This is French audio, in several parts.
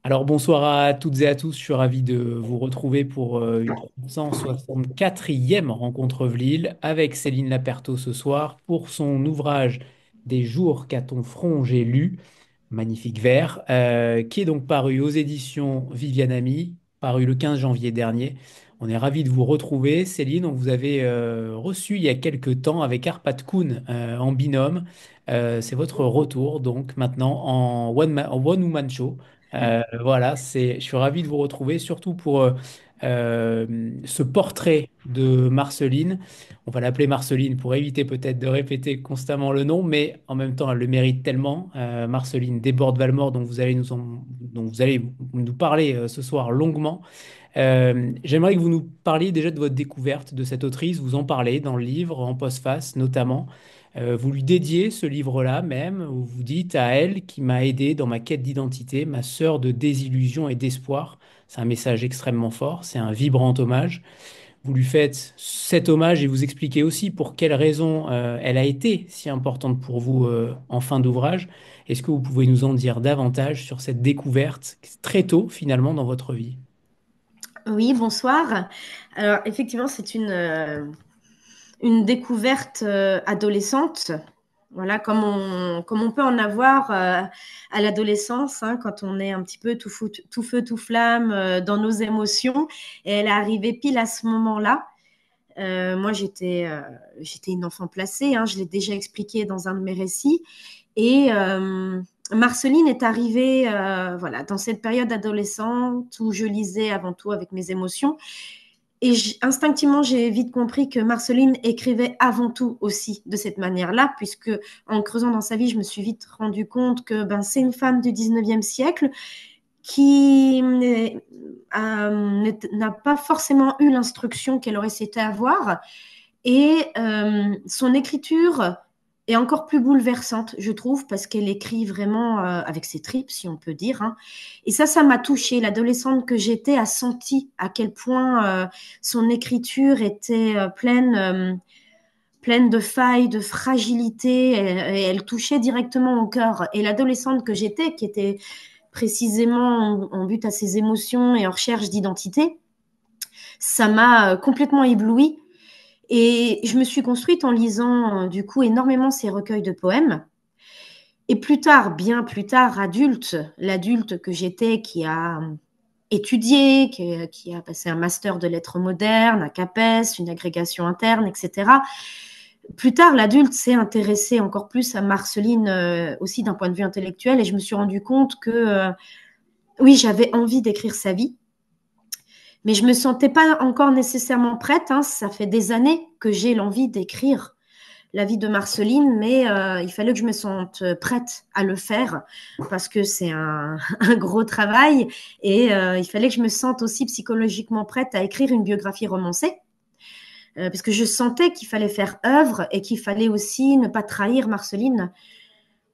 Alors bonsoir à toutes et à tous, je suis ravi de vous retrouver pour une 364e rencontre Vlil avec Céline Laperto ce soir pour son ouvrage Des jours qu'à ton front j'ai lu, magnifique vers, qui est donc paru aux éditions Viviane Ami, paru le 15 janvier dernier. On est ravi de vous retrouver, Céline. On vous avait reçu il y a quelques temps avec Arpad Kuhn en binôme. C'est votre retour donc maintenant en one woman show. Voilà, je suis ravi de vous retrouver, surtout pour ce portrait de Marceline. On va l'appeler Marceline pour éviter peut-être de répéter constamment le nom, mais en même temps, elle le mérite tellement. Marceline Desbordes-Valmore, dont vous allez nous parler ce soir longuement. J'aimerais que vous nous parliez déjà de votre découverte de cette autrice. Vous en parlez dans le livre, en postface notamment. Vous lui dédiez ce livre-là même, où vous dites à elle qui m'a aidé dans ma quête d'identité, ma sœur de désillusion et d'espoir. C'est un message extrêmement fort, c'est un vibrant hommage. Vous lui faites cet hommage et vous expliquez aussi pour quelles raisons elle a été si importante pour vous en fin d'ouvrage. Est-ce que vous pouvez nous en dire davantage sur cette découverte très tôt finalement dans votre vie? Oui, bonsoir. Alors, effectivement, c'est une découverte adolescente. Voilà, comme on peut en avoir à l'adolescence, hein, quand on est un petit peu tout feu, tout flamme dans nos émotions. Et elle est arrivée pile à ce moment-là. Moi, j'étais une enfant placée, hein, je l'ai déjà expliqué dans un de mes récits. Et Marceline est arrivée voilà, dans cette période adolescente où je lisais avant tout avec mes émotions. Et instinctivement, j'ai vite compris que Marceline écrivait avant tout aussi de cette manière-là, puisque en creusant dans sa vie, je me suis vite rendu compte que ben, c'est une femme du 19e siècle qui n'a pas forcément eu l'instruction qu'elle aurait souhaité avoir. Et son écriture est encore plus bouleversante, je trouve, parce qu'elle écrit vraiment avec ses tripes, si on peut dire, hein. Et ça m'a touchée. L'adolescente que j'étais a senti à quel point son écriture était pleine de failles, de fragilité, et elle touchait directement au cœur. Et l'adolescente que j'étais, qui était précisément en but à ses émotions et en recherche d'identité, ça m'a complètement éblouie. Et je me suis construite en lisant du coup énormément ces recueils de poèmes. Et plus tard, bien plus tard, adulte, l'adulte que j'étais qui a étudié, qui a passé un master de lettres modernes, un CAPES, une agrégation interne, etc. Plus tard, l'adulte s'est intéressé encore plus à Marceline aussi d'un point de vue intellectuel et je me suis rendu compte que oui, j'avais envie d'écrire sa vie, mais je me sentais pas encore nécessairement prête, hein. Ça fait des années que j'ai l'envie d'écrire la vie de Marceline, mais il fallait que je me sente prête à le faire parce que c'est un gros travail et il fallait que je me sente aussi psychologiquement prête à écrire une biographie romancée parce que je sentais qu'il fallait faire œuvre et qu'il fallait aussi ne pas trahir Marceline.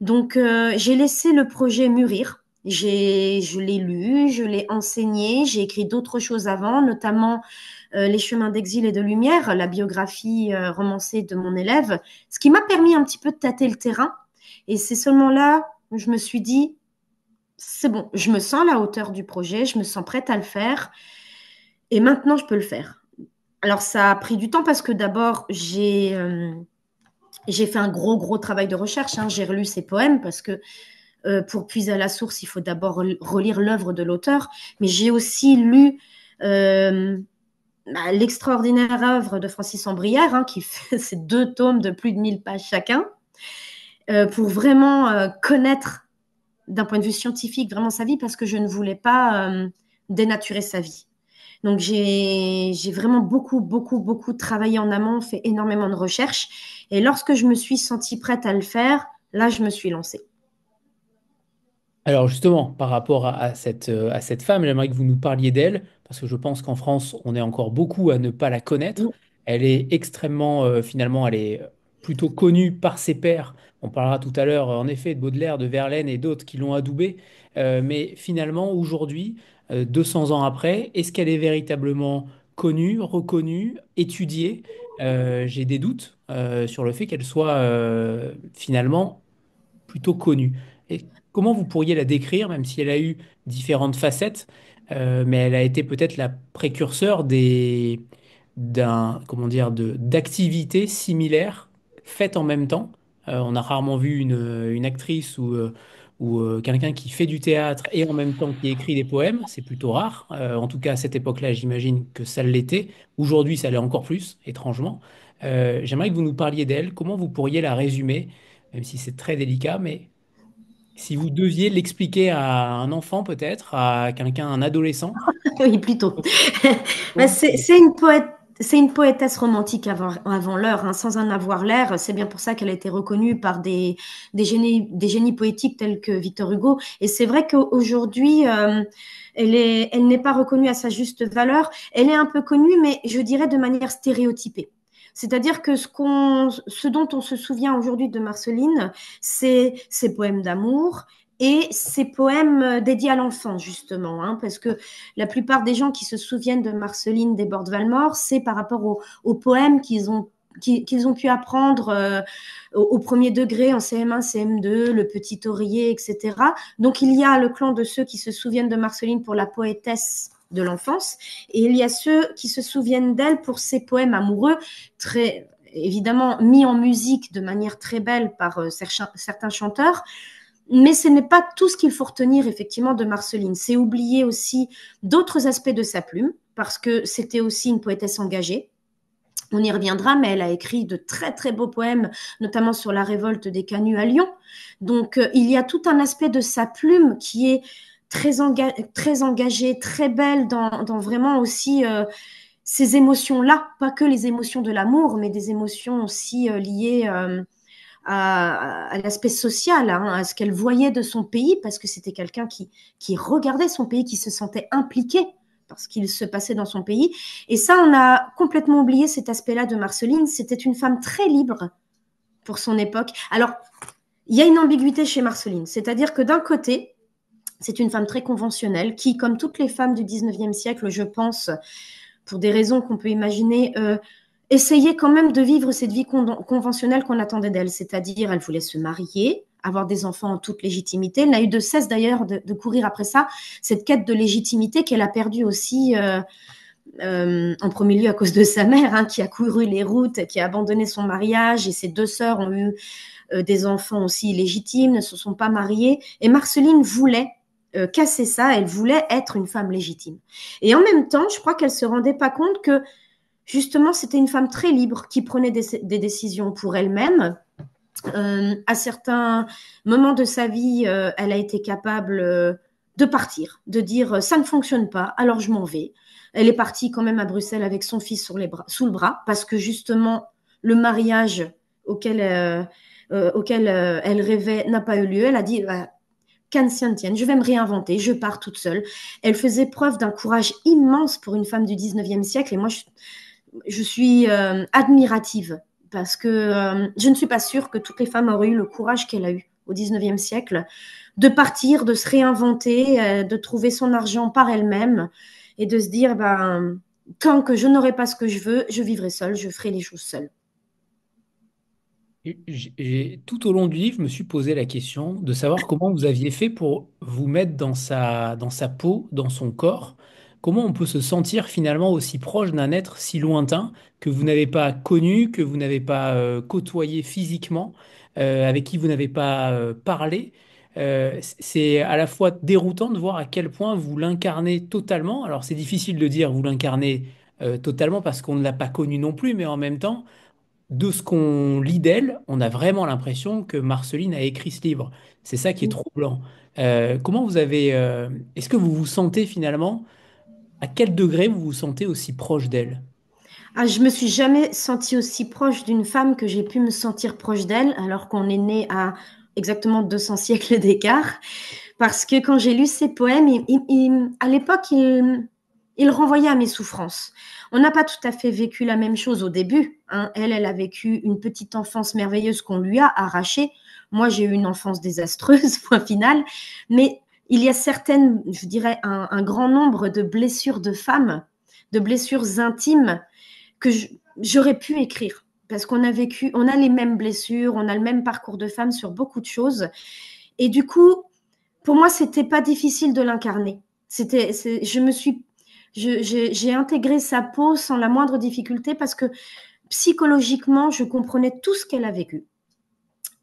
Donc j'ai laissé le projet mûrir. Je l'ai lu, je l'ai enseigné, j'ai écrit d'autres choses avant, notamment Les chemins d'exil et de lumière, la biographie romancée de mon élève, ce qui m'a permis un petit peu de tâter le terrain. Et c'est seulement là où je me suis dit, c'est bon, je me sens à la hauteur du projet, je me sens prête à le faire, et maintenant je peux le faire. Alors ça a pris du temps parce que d'abord j'ai fait un gros travail de recherche, hein. J'ai relu ses poèmes parce que pour puiser à la source, il faut d'abord relire l'œuvre de l'auteur, mais j'ai aussi lu l'extraordinaire œuvre de Francis Ambrière, hein, qui fait ces deux tomes de plus de 1000 pages chacun, pour vraiment connaître d'un point de vue scientifique vraiment sa vie, parce que je ne voulais pas dénaturer sa vie. Donc j'ai vraiment beaucoup travaillé en amont, fait énormément de recherches, et lorsque je me suis sentie prête à le faire, là je me suis lancée. Alors justement, par rapport à cette femme, j'aimerais que vous nous parliez d'elle, parce que je pense qu'en France, on est encore beaucoup à ne pas la connaître. Elle est extrêmement, finalement, elle est plutôt connue par ses pairs. On parlera tout à l'heure, en effet, de Baudelaire, de Verlaine et d'autres qui l'ont adoubée. Mais finalement, aujourd'hui, 200 ans après, est-ce qu'elle est véritablement connue, reconnue, étudiée? J'ai des doutes sur le fait qu'elle soit finalement plutôt connue. comment vous pourriez la décrire, même si elle a eu différentes facettes, mais elle a été peut-être la précurseur comment dire, d'activités similaires faites en même temps. On a rarement vu une actrice ou quelqu'un qui fait du théâtre et en même temps qui écrit des poèmes. C'est plutôt rare. En tout cas, à cette époque-là, j'imagine que ça l'était. Aujourd'hui, ça l'est encore plus, étrangement. J'aimerais que vous nous parliez d'elle. Comment vous pourriez la résumer, même si c'est très délicat, mais si vous deviez l'expliquer à un enfant peut-être, à quelqu'un, un adolescent, Oui, plutôt. comment vous pourriez- C'est une poétesse romantique avant l'heure, hein, sans en avoir l'air. C'est bien pour ça qu'elle a été reconnue par des génies poétiques tels que Victor Hugo. Et c'est vrai qu'aujourd'hui, elle n'est pas reconnue à sa juste valeur. Elle est un peu connue, mais je dirais de manière stéréotypée. C'est-à-dire que ce dont on se souvient aujourd'hui de Marceline, c'est ses poèmes d'amour et ses poèmes dédiés à l'enfant, justement, hein, parce que la plupart des gens qui se souviennent de Marceline Desbordes-Valmore, c'est par rapport aux poèmes qu'ils ont pu apprendre au premier degré, en CM1, CM2, Le Petit Oreiller, etc. Donc il y a le clan de ceux qui se souviennent de Marceline pour la poétesse de l'enfance, et il y a ceux qui se souviennent d'elle pour ses poèmes amoureux, très évidemment mis en musique de manière très belle par certains chanteurs. Mais ce n'est pas tout ce qu'il faut retenir effectivement de Marceline. C'est oublier aussi d'autres aspects de sa plume, parce que c'était aussi une poétesse engagée. On y reviendra, mais elle a écrit de très très beaux poèmes, notamment sur la révolte des Canuts à Lyon. Donc il y a tout un aspect de sa plume qui est très engagée, très belle dans vraiment aussi ces émotions-là, pas que les émotions de l'amour, mais des émotions aussi liées à l'aspect social, hein, à ce qu'elle voyait de son pays, parce que c'était quelqu'un qui regardait son pays, qui se sentait impliqué par ce qu'il se passait dans son pays. Et ça, on a complètement oublié cet aspect-là de Marceline. C'était une femme très libre pour son époque. Alors, il y a une ambiguïté chez Marceline, c'est-à-dire que d'un côté, c'est une femme très conventionnelle qui, comme toutes les femmes du 19e siècle, je pense, pour des raisons qu'on peut imaginer, essayait quand même de vivre cette vie conventionnelle qu'on attendait d'elle, c'est-à-dire elle voulait se marier, avoir des enfants en toute légitimité. Elle n'a eu de cesse d'ailleurs de courir après ça, cette quête de légitimité qu'elle a perdue aussi en premier lieu à cause de sa mère, hein, qui a couru les routes, qui a abandonné son mariage, et ses deux sœurs ont eu des enfants aussi illégitimes, ne se sont pas mariées. Et Marceline voulait casser ça, elle voulait être une femme légitime. Et en même temps, je crois qu'elle ne se rendait pas compte que justement, c'était une femme très libre qui prenait des décisions pour elle-même. À certains moments de sa vie, elle a été capable de partir, de dire ça ne fonctionne pas, alors je m'en vais. Elle est partie quand même à Bruxelles avec son fils sous le bras, parce que justement, le mariage auquel elle rêvait n'a pas eu lieu. Elle a dit qu'un tienne, je vais me réinventer, je pars toute seule. Elle faisait preuve d'un courage immense pour une femme du 19e siècle, et moi, je suis admirative parce que je ne suis pas sûre que toutes les femmes auraient eu le courage qu'elle a eu au 19e siècle de partir, de se réinventer, de trouver son argent par elle-même et de se dire tant que je n'aurai pas ce que je veux, je vivrai seule, je ferai les choses seule. Tout au long du livre, je me suis posé la question de savoir comment vous aviez fait pour vous mettre dans sa peau, dans son corps. Comment on peut se sentir finalement aussi proche d'un être si lointain que vous n'avez pas connu, que vous n'avez pas côtoyé physiquement, avec qui vous n'avez pas parlé. C'est à la fois déroutant de voir à quel point vous l'incarnez totalement. Alors c'est difficile de dire vous l'incarnez totalement parce qu'on ne l'a pas connu non plus, mais en même temps de ce qu'on lit d'elle, on a vraiment l'impression que Marceline a écrit ce livre. C'est ça qui est troublant. Comment vous avez, est-ce que vous vous sentez finalement, à quel degré vous vous sentez aussi proche d'elle? Ah, je me suis jamais sentie aussi proche d'une femme que j'ai pu me sentir proche d'elle, alors qu'on est né à exactement 200 siècles d'écart. Parce que quand j'ai lu ses poèmes, à l'époque, il renvoyait à mes souffrances. On n'a pas tout à fait vécu la même chose au début, hein. Elle a vécu une petite enfance merveilleuse qu'on lui a arrachée. Moi, j'ai eu une enfance désastreuse, point final. Mais il y a certaines, je dirais, un grand nombre de blessures de femmes, de blessures intimes que j'aurais pu écrire. Parce qu'on a vécu, on a les mêmes blessures, on a le même parcours de femme sur beaucoup de choses. Et du coup, pour moi, c'était pas difficile de l'incarner. J'ai intégré sa peau sans la moindre difficulté parce que psychologiquement, je comprenais tout ce qu'elle a vécu.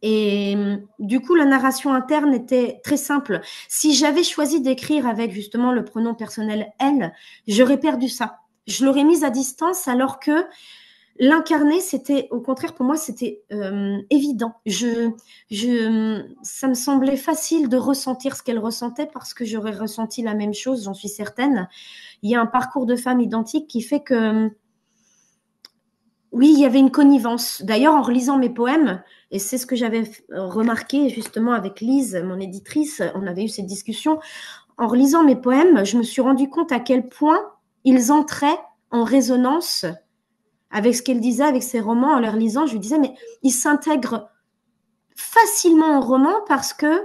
Et du coup, la narration interne était très simple. Si j'avais choisi d'écrire avec justement le pronom personnel elle, j'aurais perdu ça. Je l'aurais mise à distance alors que l'incarner, c'était, au contraire, pour moi, c'était évident. Ça me semblait facile de ressentir ce qu'elle ressentait parce que j'aurais ressenti la même chose, j'en suis certaine. Il y a un parcours de femme identique qui fait que, oui, il y avait une connivence. D'ailleurs, en relisant mes poèmes, et c'est ce que j'avais remarqué justement avec Lise, mon éditrice, on avait eu cette discussion. En relisant mes poèmes, je me suis rendu compte à quel point ils entraient en résonance avec ce qu'elle disait, avec ses romans. En les relisant, je lui disais, mais ils s'intègrent facilement au roman parce que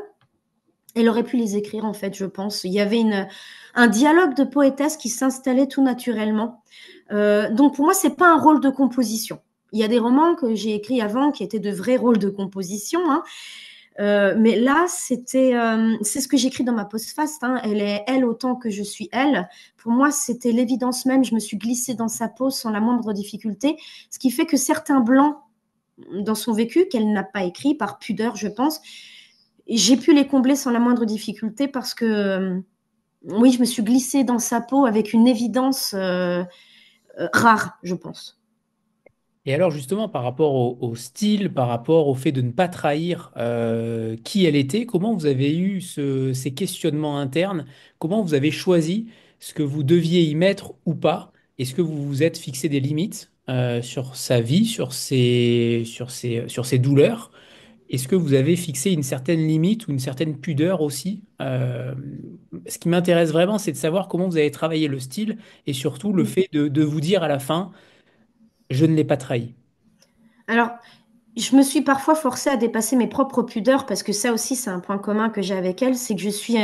elle aurait pu les écrire, en fait, je pense. Il y avait un dialogue de poétesse qui s'installait tout naturellement. Donc, pour moi, c'est pas un rôle de composition. Il y a des romans que j'ai écrits avant qui étaient de vrais rôles de composition, hein. Mais là, c'est ce que j'écris dans ma postface, hein. Elle est elle autant que je suis elle. Pour moi, c'était l'évidence même. Je me suis glissée dans sa peau sans la moindre difficulté, ce qui fait que certains blancs dans son vécu, qu'elle n'a pas écrit par pudeur, je pense, j'ai pu les combler sans la moindre difficulté parce que, oui, je me suis glissée dans sa peau avec une évidence rare, je pense. Et alors justement, par rapport au style, par rapport au fait de ne pas trahir qui elle était, comment vous avez eu ces questionnements internes? Comment vous avez choisi ce que vous deviez y mettre ou pas? Est-ce que vous vous êtes fixé des limites sur sa vie, sur ses douleurs? Est-ce que vous avez fixé une certaine limite ou une certaine pudeur aussi? Ce qui m'intéresse vraiment, c'est de savoir comment vous avez travaillé le style et surtout le fait de vous dire à la fin, je ne l'ai pas trahi. Alors, je me suis parfois forcée à dépasser mes propres pudeurs parce que ça aussi, c'est un point commun que j'ai avec elle, c'est que je suis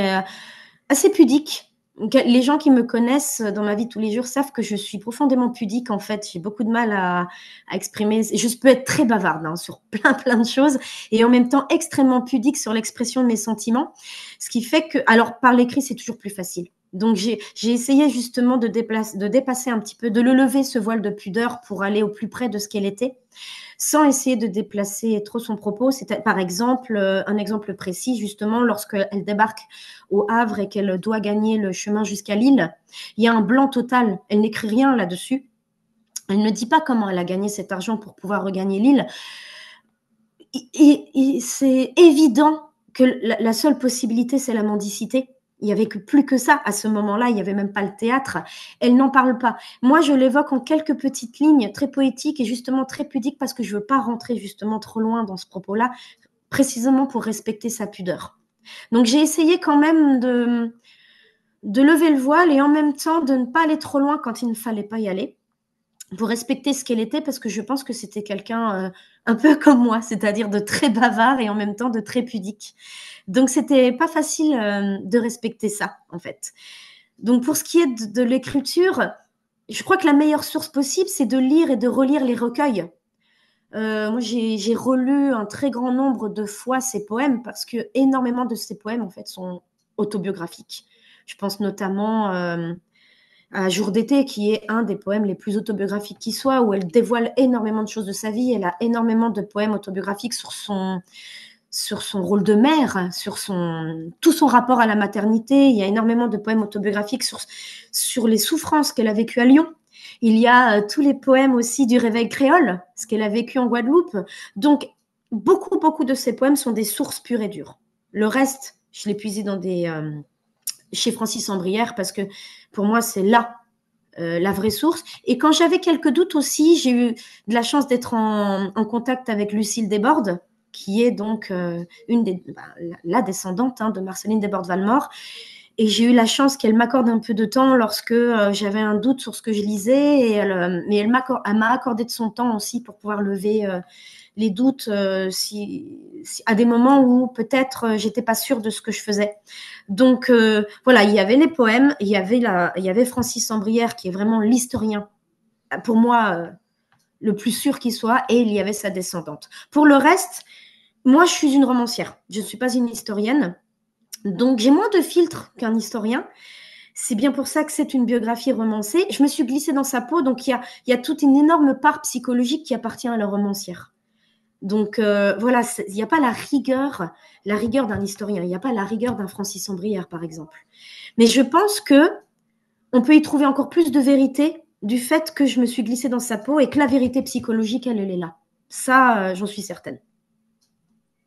assez pudique. Les gens qui me connaissent dans ma vie de tous les jours savent que je suis profondément pudique en fait. J'ai beaucoup de mal à exprimer. Je peux être très bavarde hein, sur plein de choses et en même temps extrêmement pudique sur l'expression de mes sentiments. Ce qui fait que, alors par l'écrit, c'est toujours plus facile. Donc j'ai essayé justement de dépasser un petit peu, de le lever ce voile de pudeur pour aller au plus près de ce qu'elle était sans essayer de déplacer trop son propos. C'est par exemple, un exemple précis, justement, lorsqu'elle débarque au Havre et qu'elle doit gagner le chemin jusqu'à Lille, il y a un blanc total. Elle n'écrit rien là-dessus. Elle ne dit pas comment elle a gagné cet argent pour pouvoir regagner Lille. Et c'est évident que la seule possibilité, c'est la mendicité. Il n'y avait plus que ça à ce moment-là, il n'y avait même pas le théâtre. Elle n'en parle pas. Moi, je l'évoque en quelques petites lignes très poétiques et justement très pudiques parce que je ne veux pas rentrer justement trop loin dans ce propos-là, précisément pour respecter sa pudeur. Donc, j'ai essayé quand même de lever le voile et en même temps de ne pas aller trop loin quand il ne fallait pas y aller pour respecter ce qu'elle était parce que je pense que c'était quelqu'un un peu comme moi, c'est-à-dire de très bavard et en même temps de très pudique. Donc, c'était pas facile de respecter ça, en fait. Donc, pour ce qui est de l'écriture, je crois que la meilleure source possible, c'est de lire et de relire les recueils. Moi, j'ai relu un très grand nombre de fois ces poèmes parce que énormément de ces poèmes, en fait, sont autobiographiques. Je pense notamment à Jour d'été, qui est un des poèmes les plus autobiographiques qui soit, où elle dévoile énormément de choses de sa vie. Elle a énormément de poèmes autobiographiques sur son rôle de mère, sur tout son rapport à la maternité. Il y a énormément de poèmes autobiographiques sur les souffrances qu'elle a vécues à Lyon. Il y a tous les poèmes aussi du Réveil créole, ce qu'elle a vécu en Guadeloupe. Donc, beaucoup de ces poèmes sont des sources pures et dures. Le reste, je l'ai puisé chez Francis Ambrière parce que pour moi, c'est là la vraie source. Et quand j'avais quelques doutes aussi, j'ai eu de la chance d'être en contact avec Lucille Desbordes, qui est donc la descendante de Marceline Desbordes-Valmore. Et j'ai eu la chance qu'elle m'accorde un peu de temps lorsque j'avais un doute sur ce que je lisais. Mais elle m'a accordé de son temps aussi pour pouvoir lever les doutes à des moments où peut-être j'étais pas sûre de ce que je faisais. Donc voilà, il y avait les poèmes, il y avait Francis Ambrière qui est vraiment l'historien, pour moi, le plus sûr qu'il soit, et il y avait sa descendante. Pour le reste, moi, je suis une romancière. Je ne suis pas une historienne. Donc, j'ai moins de filtres qu'un historien. C'est bien pour ça que c'est une biographie romancée. Je me suis glissée dans sa peau, donc il y a toute une énorme part psychologique qui appartient à la romancière. Donc voilà, il n'y a pas la rigueur d'un historien, il n'y a pas la rigueur d'un Francis Sambrière, par exemple. Mais je pense que on peut y trouver encore plus de vérité du fait que je me suis glissée dans sa peau et que la vérité psychologique, elle est là. Ça, j'en suis certaine.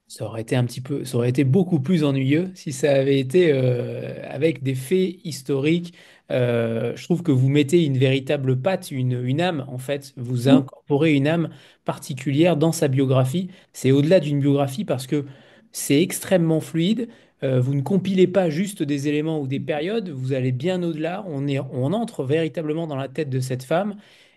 Ça aurait été beaucoup plus ennuyeux si ça avait été avec des faits historiques. Je trouve que vous mettez une véritable patte, une âme, en fait. Vous Oui, incorporez une âme particulière dans sa biographie. C'est au-delà d'une biographie parce que c'est extrêmement fluide. Vous ne compilez pas juste des éléments ou des périodes, vous allez bien au-delà. On entre véritablement dans la tête de cette femme.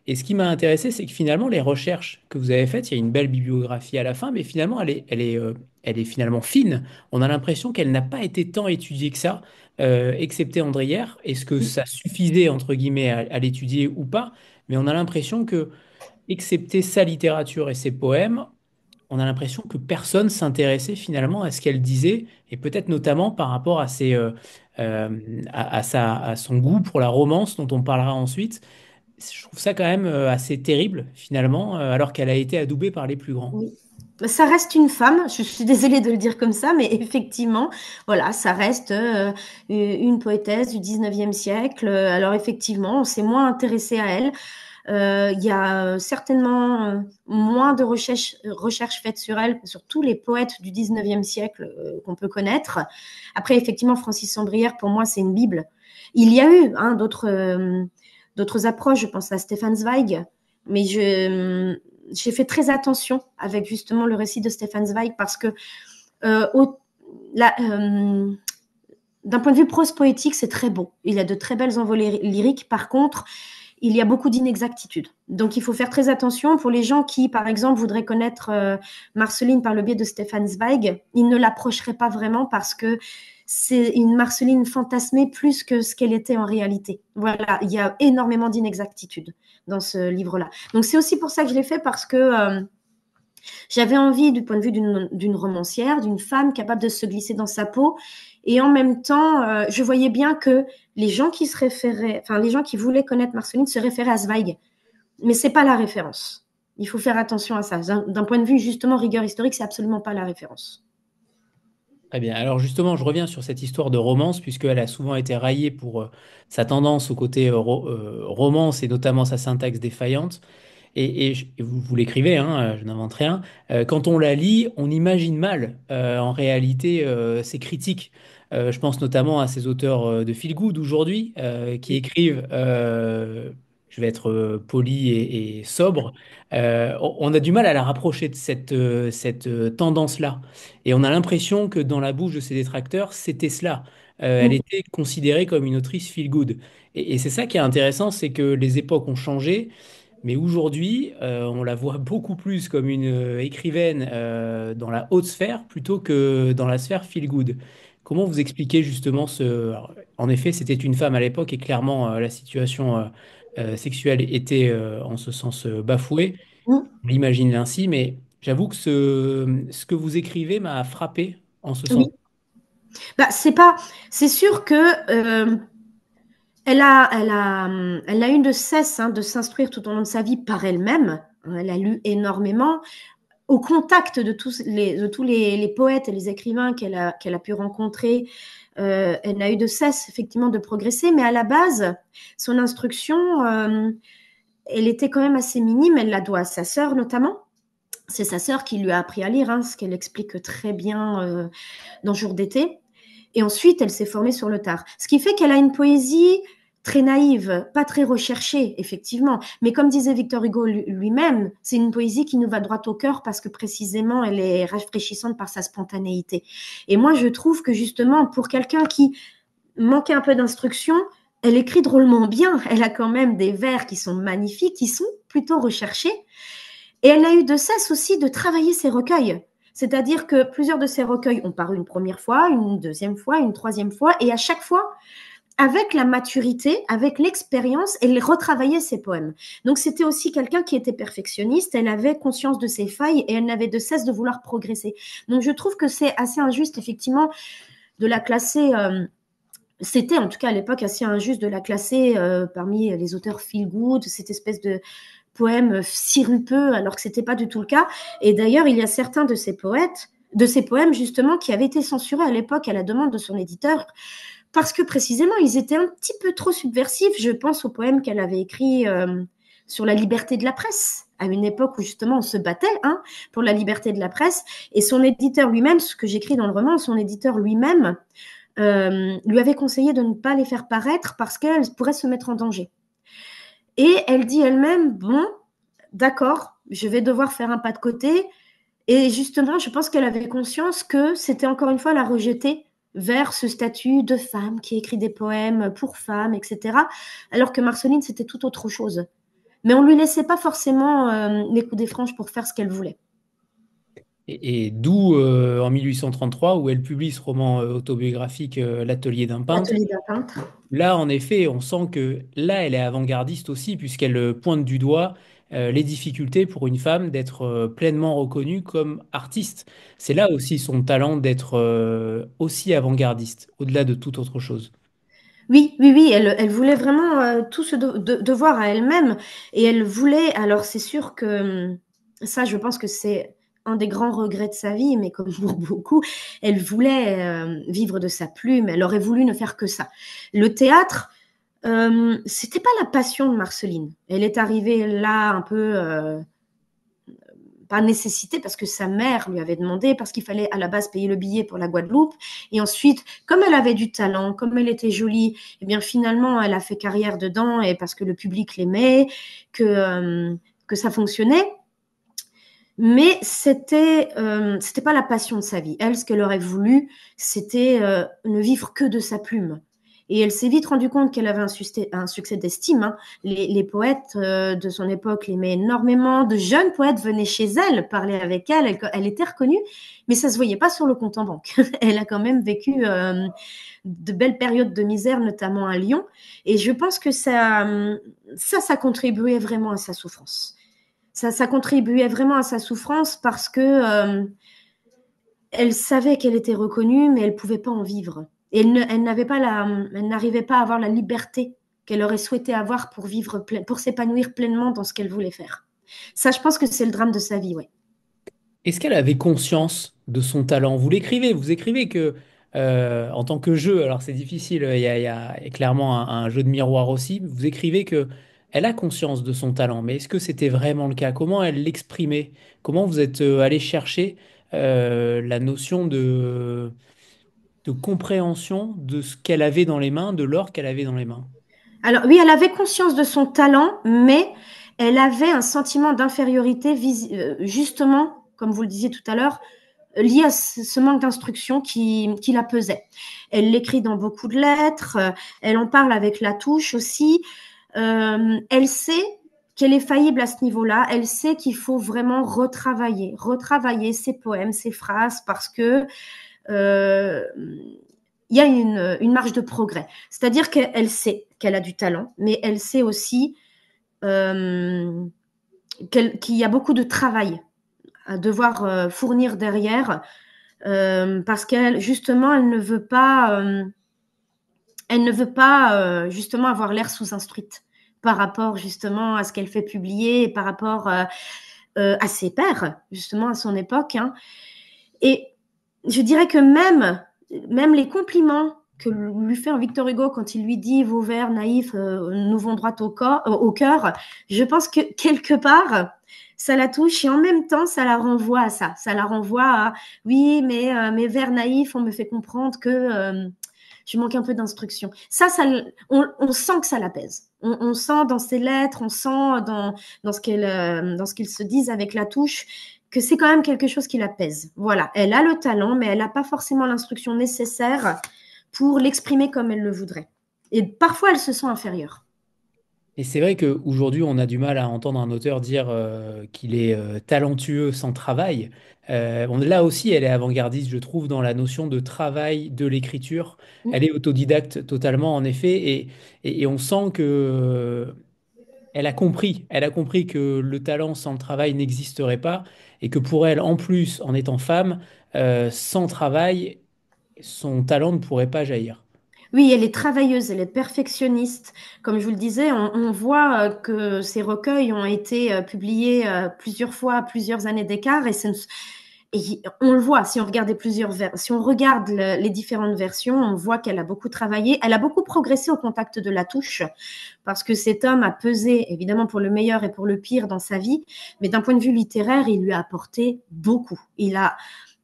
Et ce qui m'a intéressé, c'est que finalement, les recherches que vous avez faites, il y a une belle bibliographie à la fin, mais finalement, elle est finalement fine. On a l'impression qu'elle n'a pas été tant étudiée que ça, excepté Andrière. Est-ce que oui, ça suffisait, entre guillemets, à l'étudier ou pas? Mais on a l'impression que, excepté sa littérature et ses poèmes, on a l'impression que personne s'intéressait finalement à ce qu'elle disait, et peut-être notamment par rapport à son goût pour la romance, dont on parlera ensuite. Je trouve ça quand même assez terrible, finalement, alors qu'elle a été adoubée par les plus grands. oui. Ça reste une femme, je suis désolée de le dire comme ça, mais effectivement, voilà, ça reste une poétesse du 19e siècle. Alors effectivement, on s'est moins intéressé à elle. Il y a certainement moins de recherches faites sur elle, sur tous les poètes du 19e siècle qu'on peut connaître. Après, effectivement, Francis Sambrière, pour moi, c'est une Bible. Il y a eu d'autres approches, je pense à Stefan Zweig, mais j'ai fait très attention avec justement le récit de Stefan Zweig parce que euh, au, la, d'un point de vue prose poétique, c'est très beau. Il a de très belles envolées lyriques. Par contre, il y a beaucoup d'inexactitudes. Donc, il faut faire très attention pour les gens qui, par exemple, voudraient connaître Marceline par le biais de Stefan Zweig. Ils ne l'approcheraient pas vraiment parce que c'est une Marceline fantasmée plus que ce qu'elle était en réalité. Voilà, il y a énormément d'inexactitudes dans ce livre-là. Donc, c'est aussi pour ça que je l'ai fait parce que j'avais envie, du point de vue d'une romancière, d'une femme capable de se glisser dans sa peau. Et en même temps, je voyais bien que les gens qui se référaient, enfin, les gens qui voulaient connaître Marceline se référaient à Zweig. Mais c'est pas la référence. Il faut faire attention à ça. D'un point de vue, justement, rigueur historique, c'est absolument pas la référence. Très bien. Alors justement, je reviens sur cette histoire de romance, puisqu'elle a souvent été raillée pour sa tendance au côté romance et notamment sa syntaxe défaillante. Et vous l'écrivez, hein, je n'invente rien. Quand on la lit, on imagine mal, en réalité, ces critiques. Je pense notamment à ces auteurs de feel good aujourd'hui qui écrivent, je vais être poli et sobre. On a du mal à la rapprocher de cette tendance-là. Et on a l'impression que dans la bouche de ses détracteurs, c'était cela. Elle Mm. était considérée comme une autrice feel good. Et c'est ça qui est intéressant, c'est que les époques ont changé. Mais aujourd'hui, on la voit beaucoup plus comme une écrivaine dans la haute sphère plutôt que dans la sphère feel good. Comment vous expliquez justement ce... alors, en effet, c'était une femme à l'époque et clairement la situation sexuelle était en ce sens bafouée. Mm. On l'imagine ainsi, mais j'avoue que ce que vous écrivez m'a frappé en ce sens. Oui. Bah, c'est pas. C'est sûr que elle a eu de cesse de s'instruire tout au long de sa vie par elle-même. Elle a lu énormément. Au contact de tous les poètes et les écrivains qu'elle a pu rencontrer, elle n'a eu de cesse effectivement de progresser, mais à la base, son instruction, elle était quand même assez minime. Elle la doit à sa sœur notamment. C'est sa sœur qui lui a appris à lire, ce qu'elle explique très bien dans Jour d'été. Et ensuite, elle s'est formée sur le tard. Ce qui fait qu'elle a une poésie très naïve, pas très recherchée, effectivement. Mais comme disait Victor Hugo lui-même, c'est une poésie qui nous va droit au cœur parce que précisément, elle est rafraîchissante par sa spontanéité. Et moi, je trouve que justement, pour quelqu'un qui manquait un peu d'instruction, elle écrit drôlement bien. Elle a quand même des vers qui sont magnifiques, qui sont plutôt recherchés. Et elle a eu de cesse aussi de travailler ses recueils. C'est-à-dire que plusieurs de ses recueils ont paru une première fois, une deuxième fois, une troisième fois, et à chaque fois, avec la maturité, avec l'expérience, elle retravaillait ses poèmes. Donc c'était aussi quelqu'un qui était perfectionniste, elle avait conscience de ses failles et elle n'avait de cesse de vouloir progresser. Donc je trouve que c'est assez injuste, effectivement, de la classer. C'était en tout cas à l'époque assez injuste de la classer parmi les auteurs feel good, cette espèce de poème sirupeux, alors que c'était pas du tout le cas. Et d'ailleurs, il y a certains de ces poètes, de ces poèmes justement, qui avaient été censurés à l'époque à la demande de son éditeur, parce que précisément, ils étaient un petit peu trop subversifs. Je pense au poème qu'elle avait écrit sur la liberté de la presse, à une époque où justement on se battait hein, pour la liberté de la presse. Et son éditeur lui-même, ce que j'écris dans le roman, son éditeur lui-même lui avait conseillé de ne pas les faire paraître parce qu'elles pourraient se mettre en danger. Et elle dit elle-même, bon, d'accord, je vais devoir faire un pas de côté. Et justement, je pense qu'elle avait conscience que c'était encore une fois la rejeter vers ce statut de femme qui écrit des poèmes pour femmes, etc. Alors que Marceline, c'était tout autre chose. Mais on ne lui laissait pas forcément les coups des franges pour faire ce qu'elle voulait. Et d'où en 1833 où elle publie ce roman autobiographique L'atelier d'un peintre. L'atelier d'un peintre. Là, en effet, on sent que là, elle est avant-gardiste aussi, puisqu'elle pointe du doigt les difficultés pour une femme d'être pleinement reconnue comme artiste. C'est là aussi son talent d'être aussi avant-gardiste, au-delà de toute autre chose. Oui, oui, oui, elle voulait vraiment tout ce devoir à elle-même. Et elle voulait, alors c'est sûr que ça, je pense que c'est un des grands regrets de sa vie, mais comme pour beaucoup, elle voulait vivre de sa plume, elle aurait voulu ne faire que ça. Le théâtre, c'était pas la passion de Marceline. Elle est arrivée là un peu par nécessité, parce que sa mère lui avait demandé, parce qu'il fallait à la base payer le billet pour la Guadeloupe. Et ensuite, comme elle avait du talent, comme elle était jolie, eh bien finalement, elle a fait carrière dedans, et parce que le public l'aimait, que ça fonctionnait. Mais c'était pas la passion de sa vie. Elle, ce qu'elle aurait voulu, c'était ne vivre que de sa plume. Et elle s'est vite rendue compte qu'elle avait un succès d'estime. Hein. Les poètes de son époque l'aimaient énormément. De jeunes poètes venaient chez elle, parler avec elle. Elle était reconnue, mais ça se voyait pas sur le compte en banque. Elle a quand même vécu de belles périodes de misère, notamment à Lyon. Et je pense que ça contribuait vraiment à sa souffrance. Ça contribuait vraiment à sa souffrance parce que elle savait qu'elle était reconnue, mais elle pouvait pas en vivre. Et elle n'arrivait pas à avoir la liberté qu'elle aurait souhaité avoir pour vivre, pour s'épanouir pleinement dans ce qu'elle voulait faire. Ça, je pense que c'est le drame de sa vie, ouais. Est-ce qu'elle avait conscience de son talent? Vous écrivez que en tant que jeu, alors c'est difficile, il y a clairement un jeu de miroir aussi, vous écrivez que elle a conscience de son talent, mais est-ce que c'était vraiment le cas? Comment elle l'exprimait? Comment vous êtes allé chercher la notion de compréhension de ce qu'elle avait dans les mains, de l'or qu'elle avait dans les mains? Alors oui, elle avait conscience de son talent, mais elle avait un sentiment d'infériorité, justement, comme vous le disiez tout à l'heure, lié à ce manque d'instruction qui la pesait. Elle l'écrit dans beaucoup de lettres, elle en parle avec Latouche aussi. Elle sait qu'elle est faillible à ce niveau-là, elle sait qu'il faut vraiment retravailler ses poèmes, ses phrases, parce que euh, il y a une marge de progrès. C'est-à-dire qu'elle sait qu'elle a du talent, mais elle sait aussi euh, qu'il y a beaucoup de travail à devoir fournir derrière, parce qu'elle, justement, elle ne veut pas justement avoir l'air sous-instruite par rapport justement à ce qu'elle fait publier et par rapport à ses pairs, justement à son époque. Hein. Et je dirais que même les compliments que lui fait un Victor Hugo quand il lui dit vos vers naïfs nous vont droit au cœur, je pense que quelque part, ça la touche et en même temps, ça la renvoie à ça. Ça la renvoie à oui, mais mes vers naïfs, on me fait comprendre que je manque un peu d'instruction. On sent que ça l'apaise. On sent dans ses lettres, on sent dans ce qu'ils se disent avec la touche que c'est quand même quelque chose qui l'apaise. Voilà, elle a le talent, mais elle n'a pas forcément l'instruction nécessaire pour l'exprimer comme elle le voudrait. Et parfois, elle se sent inférieure. Et c'est vrai qu'aujourd'hui, on a du mal à entendre un auteur dire qu'il est talentueux sans travail. Là aussi, elle est avant-gardiste, je trouve, dans la notion de travail de l'écriture. Elle est autodidacte totalement, en effet, et on sent que elle a compris que le talent sans le travail n'existerait pas, et que pour elle, en plus, en étant femme, sans travail, son talent ne pourrait pas jaillir. Oui, elle est travailleuse, elle est perfectionniste. Comme je vous le disais, on voit que ces recueils ont été publiés plusieurs fois, à plusieurs années d'écart, et on le voit si on regarde si on regarde les différentes versions, on voit qu'elle a beaucoup travaillé, elle a beaucoup progressé au contact de la touche, parce que cet homme a pesé évidemment pour le meilleur et pour le pire dans sa vie, mais d'un point de vue littéraire, il lui a apporté beaucoup. Il a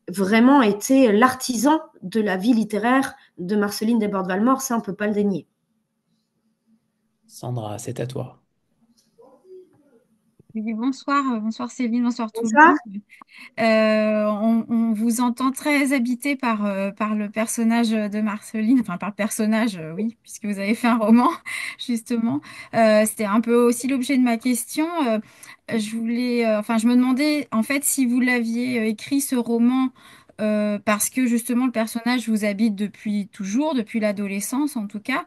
vraiment été l'artisan de la vie littéraire de Marceline Desbordes-Valmore, ça on ne peut pas le dénier. Sandra, c'est à toi. Oui, bonsoir, bonsoir Céline, bonsoir tout le Ça, monde. On vous entend très habité par le personnage de Marceline, enfin par le personnage, oui, puisque vous avez fait un roman, justement. C'était un peu aussi l'objet de ma question. Enfin, je me demandais en fait si vous l'aviez écrit ce roman parce que justement le personnage vous habite depuis toujours, depuis l'adolescence en tout cas,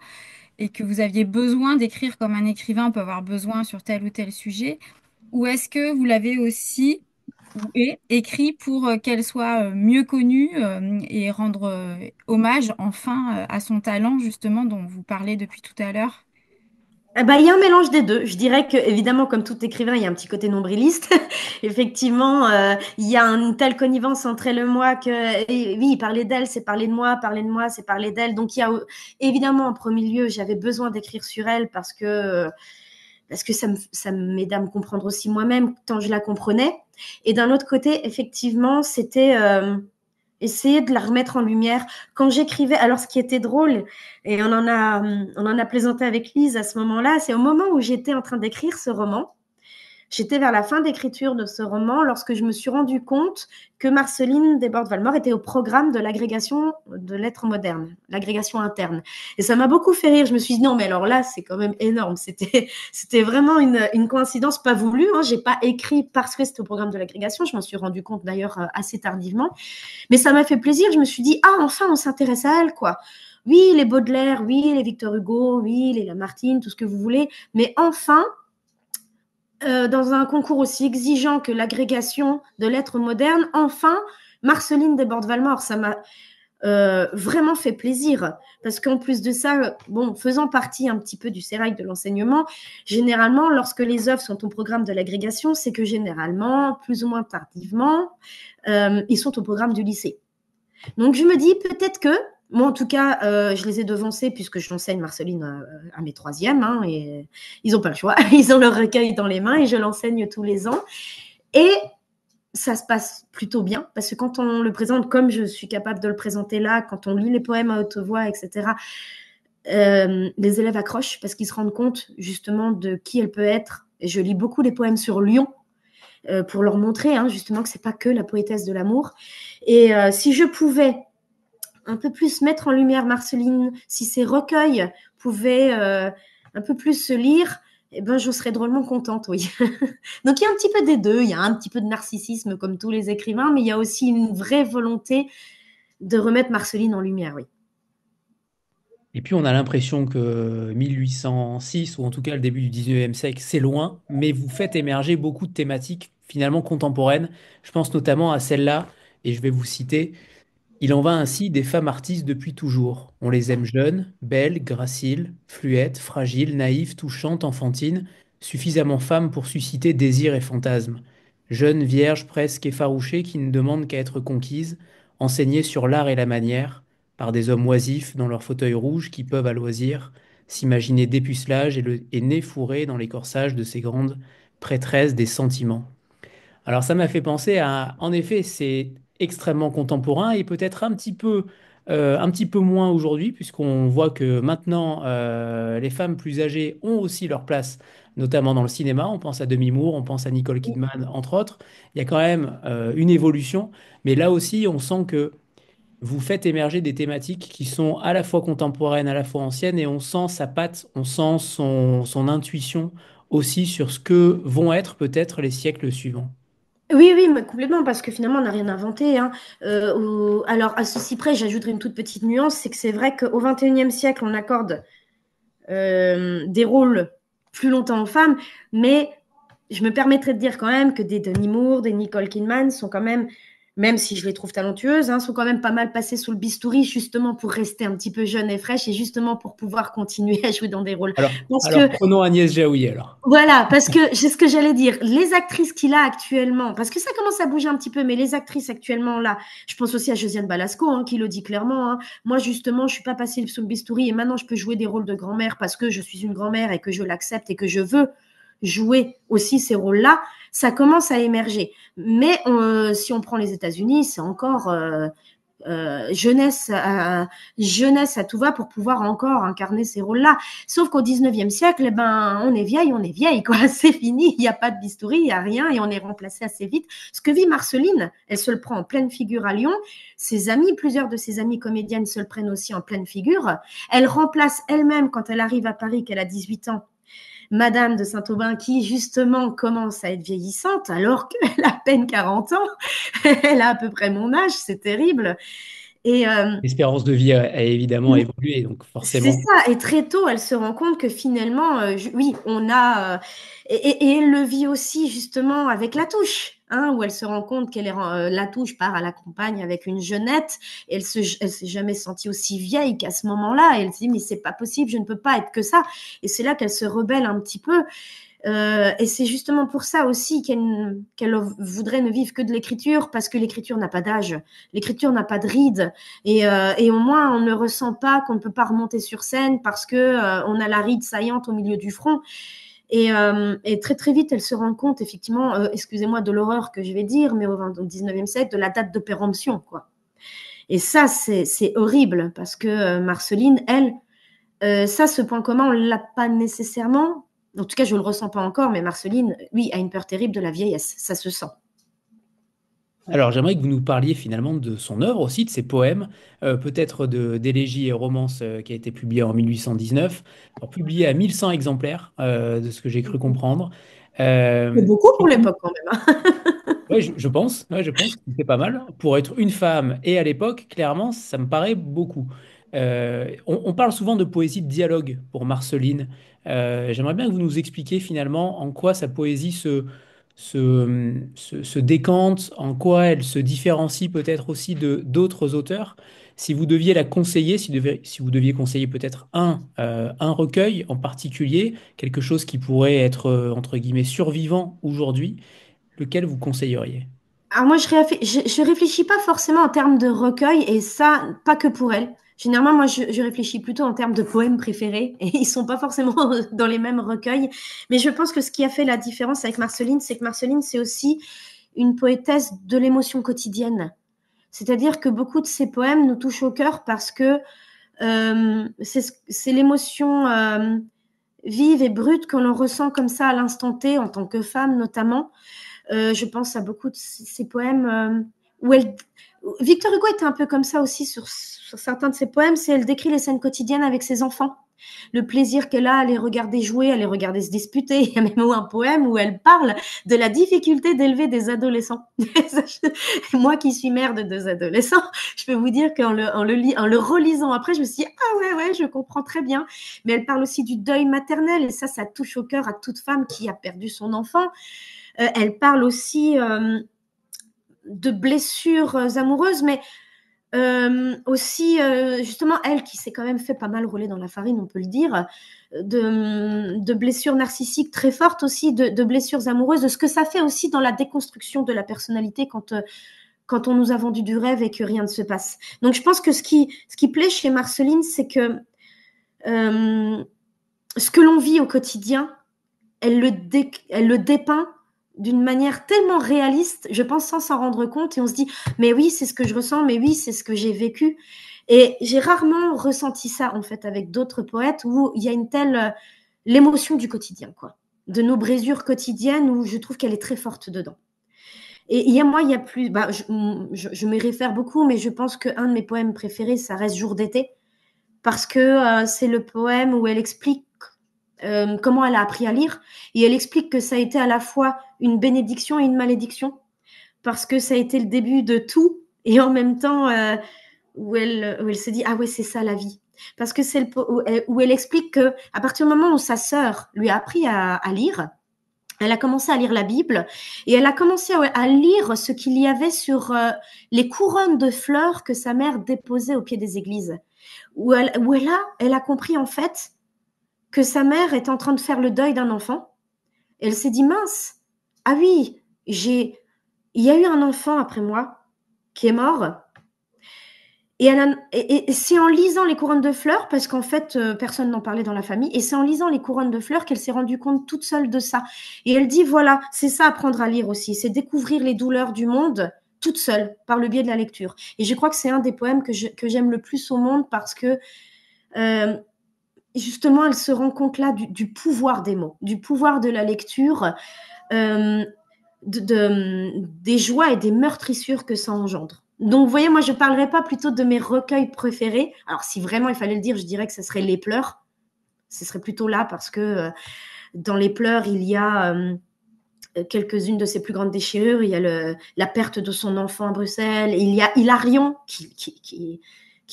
et que vous aviez besoin d'écrire comme un écrivain peut avoir besoin sur tel ou tel sujet. Ou est-ce que vous l'avez aussi écrit pour qu'elle soit mieux connue et rendre hommage enfin à son talent justement dont vous parlez depuis tout à l'heure? eh ben, il y a un mélange des deux. Je dirais que, évidemment, comme tout écrivain, il y a un petit côté nombriliste. Effectivement, il y a une telle connivence entre elle et moi que, et oui, parler d'elle, c'est parler de moi, c'est parler d'elle. Donc, il y a évidemment, en premier lieu, j'avais besoin d'écrire sur elle parce que ça m'aidait à me comprendre aussi moi-même tant je la comprenais. Et d'un autre côté, effectivement, c'était essayer de la remettre en lumière. Quand j'écrivais, alors ce qui était drôle, et on en a plaisanté avec Lise à ce moment-là, c'est au moment où j'étais en train d'écrire ce roman, j'étais vers la fin d'écriture de ce roman lorsque je me suis rendu compte que Marceline Desbordes-Valmore était au programme de l'agrégation de lettres modernes, l'agrégation interne. Et ça m'a beaucoup fait rire. Je me suis dit non, mais alors là, c'est quand même énorme. C'était vraiment une coïncidence pas voulue. Hein. J'ai pas écrit parce que c'était au programme de l'agrégation. Je m'en suis rendu compte d'ailleurs assez tardivement. Mais ça m'a fait plaisir. Je me suis dit ah, enfin, on s'intéresse à elle, quoi. Oui, les Baudelaire, oui, les Victor Hugo, oui, les Lamartine, tout ce que vous voulez. Mais enfin, dans un concours aussi exigeant que l'agrégation de lettres modernes, enfin, Marceline Desbordes-Valmore, ça m'a vraiment fait plaisir. Parce qu'en plus de ça, bon, faisant partie un petit peu du sérail de l'enseignement, généralement, lorsque les œuvres sont au programme de l'agrégation, c'est que généralement, plus ou moins tardivement, ils sont au programme du lycée. Donc je me dis peut-être que, moi en tout cas, je les ai devancés puisque j'enseigne Marceline à mes troisièmes, hein, et ils n'ont pas le choix, ils ont leur recueil dans les mains et je l'enseigne tous les ans. Et ça se passe plutôt bien parce que quand on le présente comme je suis capable de le présenter là, quand on lit les poèmes à haute voix, etc., les élèves accrochent parce qu'ils se rendent compte justement de qui elle peut être. Et je lis beaucoup les poèmes sur Lyon pour leur montrer hein, justement que c'est pas que la poétesse de l'amour. Et si je pouvais un peu plus mettre en lumière Marceline, si ses recueils pouvaient un peu plus se lire, eh ben, je serais drôlement contente, oui. Donc il y a un petit peu des deux, il y a un petit peu de narcissisme comme tous les écrivains, mais il y a aussi une vraie volonté de remettre Marceline en lumière, oui. Et puis on a l'impression que 1806, ou en tout cas le début du 19e siècle, c'est loin, mais vous faites émerger beaucoup de thématiques finalement contemporaines. Je pense notamment à celle-là, et je vais vous citer. Il en va ainsi des femmes artistes depuis toujours. On les aime jeunes, belles, graciles, fluettes, fragiles, naïves, touchantes, enfantines, suffisamment femmes pour susciter désir et fantasmes. Jeunes, vierges, presque effarouchées, qui ne demandent qu'à être conquises, enseignées sur l'art et la manière, par des hommes oisifs dans leurs fauteuils rouges qui peuvent à loisir s'imaginer dépucelage et nez fourré dans les corsages de ces grandes prêtresses des sentiments. Alors ça m'a fait penser à, en effet, c'est extrêmement contemporain et peut-être un petit peu moins aujourd'hui, puisqu'on voit que maintenant, les femmes plus âgées ont aussi leur place, notamment dans le cinéma. On pense à Demi Moore, on pense à Nicole Kidman, entre autres. Il y a quand même une évolution, mais là aussi, on sent que vous faites émerger des thématiques qui sont à la fois contemporaines, à la fois anciennes, et on sent sa patte, on sent son intuition aussi sur ce que vont être peut-être les siècles suivants. Oui, oui, mais complètement, parce que finalement, on n'a rien inventé. Hein. Alors, à ceci près, j'ajouterai une toute petite nuance, c'est que c'est vrai qu'au XXIe siècle, on accorde des rôles plus longtemps aux femmes, mais je me permettrai de dire quand même que des Demi Moore, des Nicole Kidman sont quand même même si je les trouve talentueuses, hein, sont quand même pas mal passées sous le bistouri, justement pour rester un petit peu jeune et fraîche et justement pour pouvoir continuer à jouer dans des rôles. Parce Alors que, prenons Agnès Jaoui alors. voilà, parce que c'est ce que j'allais dire, les actrices qu'il a actuellement, parce que ça commence à bouger un petit peu, mais les actrices actuellement là, je pense aussi à Josiane Balasco, hein, qui le dit clairement, hein. Moi justement, je suis pas passée sous le bistouri et maintenant je peux jouer des rôles de grand-mère parce que je suis une grand-mère et que je l'accepte et que je veux jouer aussi ces rôles-là, ça commence à émerger. Mais si on prend les États-Unis, c'est encore jeunesse à tout va pour pouvoir encore incarner ces rôles-là. Sauf qu'au 19e siècle, eh ben, on est vieille, quoi. C'est fini, il n'y a pas de bistouri, il n'y a rien et on est remplacé assez vite. Ce que vit Marceline, elle se le prend en pleine figure à Lyon. Ses amis, plusieurs de ses amies comédiennes se le prennent aussi en pleine figure. Elle remplace elle-même, quand elle arrive à Paris, qu'elle a 18 ans, Madame de Saint-Aubin, qui justement commence à être vieillissante alors qu'elle a à peine 40 ans. Elle a à peu près mon âge, c'est terrible. Et L'espérance de vie a évidemment évolué, donc c'est forcément. ça. Et très tôt, elle se rend compte que finalement, oui, on a. Et elle le vit aussi justement avec La Touche. Hein, où elle se rend compte qu'elle est La Touche part à la campagne avec une jeunette et elle s'est jamais sentie aussi vieille qu'à ce moment-là. Et elle se dit mais c'est pas possible, je ne peux pas être que ça. Et c'est là qu'elle se rebelle un petit peu. Et c'est justement pour ça aussi qu'elle voudrait ne vivre que de l'écriture, parce que l'écriture n'a pas d'âge, l'écriture n'a pas de ride, et au moins on ne ressent pas qu'on ne peut pas remonter sur scène parce que on a la ride saillante au milieu du front. Et très très vite, elle se rend compte effectivement, excusez-moi de l'horreur que je vais dire, mais au 19e siècle, de la date de péremption, quoi. Et ça, c'est horrible parce que Marceline, elle, ça, ce point commun, on ne l'a pas nécessairement. En tout cas, je ne le ressens pas encore, mais Marceline, oui, a une peur terrible de la vieillesse. Ça se sent. Alors, j'aimerais que vous nous parliez finalement de son œuvre aussi, de ses poèmes, peut-être d'élégies et romances qui a été publié en 1819, alors publié à 1100 exemplaires, de ce que j'ai cru comprendre. C'est Euh, beaucoup pour l'époque quand même. Ouais, je pense que c'est pas mal. Pour être une femme et à l'époque, clairement, ça me paraît beaucoup. On parle souvent de poésie de dialogue pour Marceline. J'aimerais bien que vous nous expliquiez finalement en quoi sa poésie se décante, en quoi elle se différencie peut-être aussi de d'autres auteurs. Si vous deviez la conseiller, si vous deviez conseiller peut-être un recueil en particulier, quelque chose qui pourrait être entre guillemets survivant aujourd'hui, lequel vous conseilleriez? Alors moi, je réfléchis pas forcément en termes de recueil, et ça, pas que pour elle. Généralement, moi, je réfléchis plutôt en termes de poèmes préférés, et ils sont pas forcément dans les mêmes recueils. Mais je pense que ce qui a fait la différence avec Marceline, c'est que Marceline, c'est aussi une poétesse de l'émotion quotidienne. C'est-à-dire que beaucoup de ses poèmes nous touchent au cœur parce que c'est l'émotion vive et brute que l'on ressent comme ça à l'instant T, en tant que femme notamment. Je pense à beaucoup de ses poèmes où elle. Victor Hugo était un peu comme ça aussi sur certains de ses poèmes. C'est elle décrit les scènes quotidiennes avec ses enfants, le plaisir qu'elle a à les regarder jouer, à les regarder se disputer. Il y a même un poème où elle parle de la difficulté d'élever des adolescents. Moi qui suis mère de 2 adolescents, je peux vous dire qu'en le relisant après, je me suis dit ah ouais, je comprends très bien. Mais elle parle aussi du deuil maternel, et ça touche au cœur à toute femme qui a perdu son enfant. Elle parle aussi de blessures amoureuses, mais aussi, justement, elle qui s'est quand même fait pas mal rouler dans la farine, on peut le dire, de blessures narcissiques très fortes aussi, de blessures amoureuses, de ce que ça fait aussi dans la déconstruction de la personnalité quand on nous a vendu du rêve et que rien ne se passe. Donc, je pense que ce qui plaît chez Marceline, c'est que ce que l'on vit au quotidien, elle le dépeint d'une manière tellement réaliste, je pense, sans s'en rendre compte, et on se dit mais oui, c'est ce que je ressens, mais oui, c'est ce que j'ai vécu. Et j'ai rarement ressenti ça en fait avec d'autres poètes où il y a une telle l'émotion du quotidien, quoi, de nos brésures quotidiennes, où je trouve qu'elle est très forte dedans. Et il y a plus, je me réfère beaucoup, mais je pense qu'un de mes poèmes préférés, ça reste Jour d'été, parce que c'est le poème où elle explique comment elle a appris à lire, et elle explique que ça a été à la fois une bénédiction et une malédiction, parce que ça a été le début de tout, et en même temps où elle se dit ah ouais, c'est ça la vie, parce que c'est où elle explique que à partir du moment où sa sœur lui a appris à lire, Elle a commencé à lire la Bible et elle a commencé à lire ce qu'il y avait sur les couronnes de fleurs que sa mère déposait au pied des églises. Où elle a compris en fait que sa mère était en train de faire le deuil d'un enfant. Et elle s'est dit, mince, ah oui, il y a eu un enfant après moi qui est mort. Et c'est en lisant les couronnes de fleurs, parce qu'en fait, personne n'en parlait dans la famille, et c'est en lisant les couronnes de fleurs qu'elle s'est rendue compte toute seule de ça. Et elle dit, voilà, c'est ça apprendre à lire aussi, c'est découvrir les douleurs du monde toute seule, par le biais de la lecture. Et je crois que c'est un des poèmes que j'aime le plus au monde, parce que justement, elle se rend compte là du pouvoir des mots, du pouvoir de la lecture, des joies et des meurtrissures que ça engendre. Donc, vous voyez, moi, je ne parlerai pas plutôt de mes recueils préférés. Alors, si vraiment il fallait le dire, je dirais que ce serait Les Pleurs. Ce serait plutôt là parce que dans Les Pleurs, il y a quelques-unes de ses plus grandes déchirures. Il y a la perte de son enfant à Bruxelles. Il y a Hilarion qui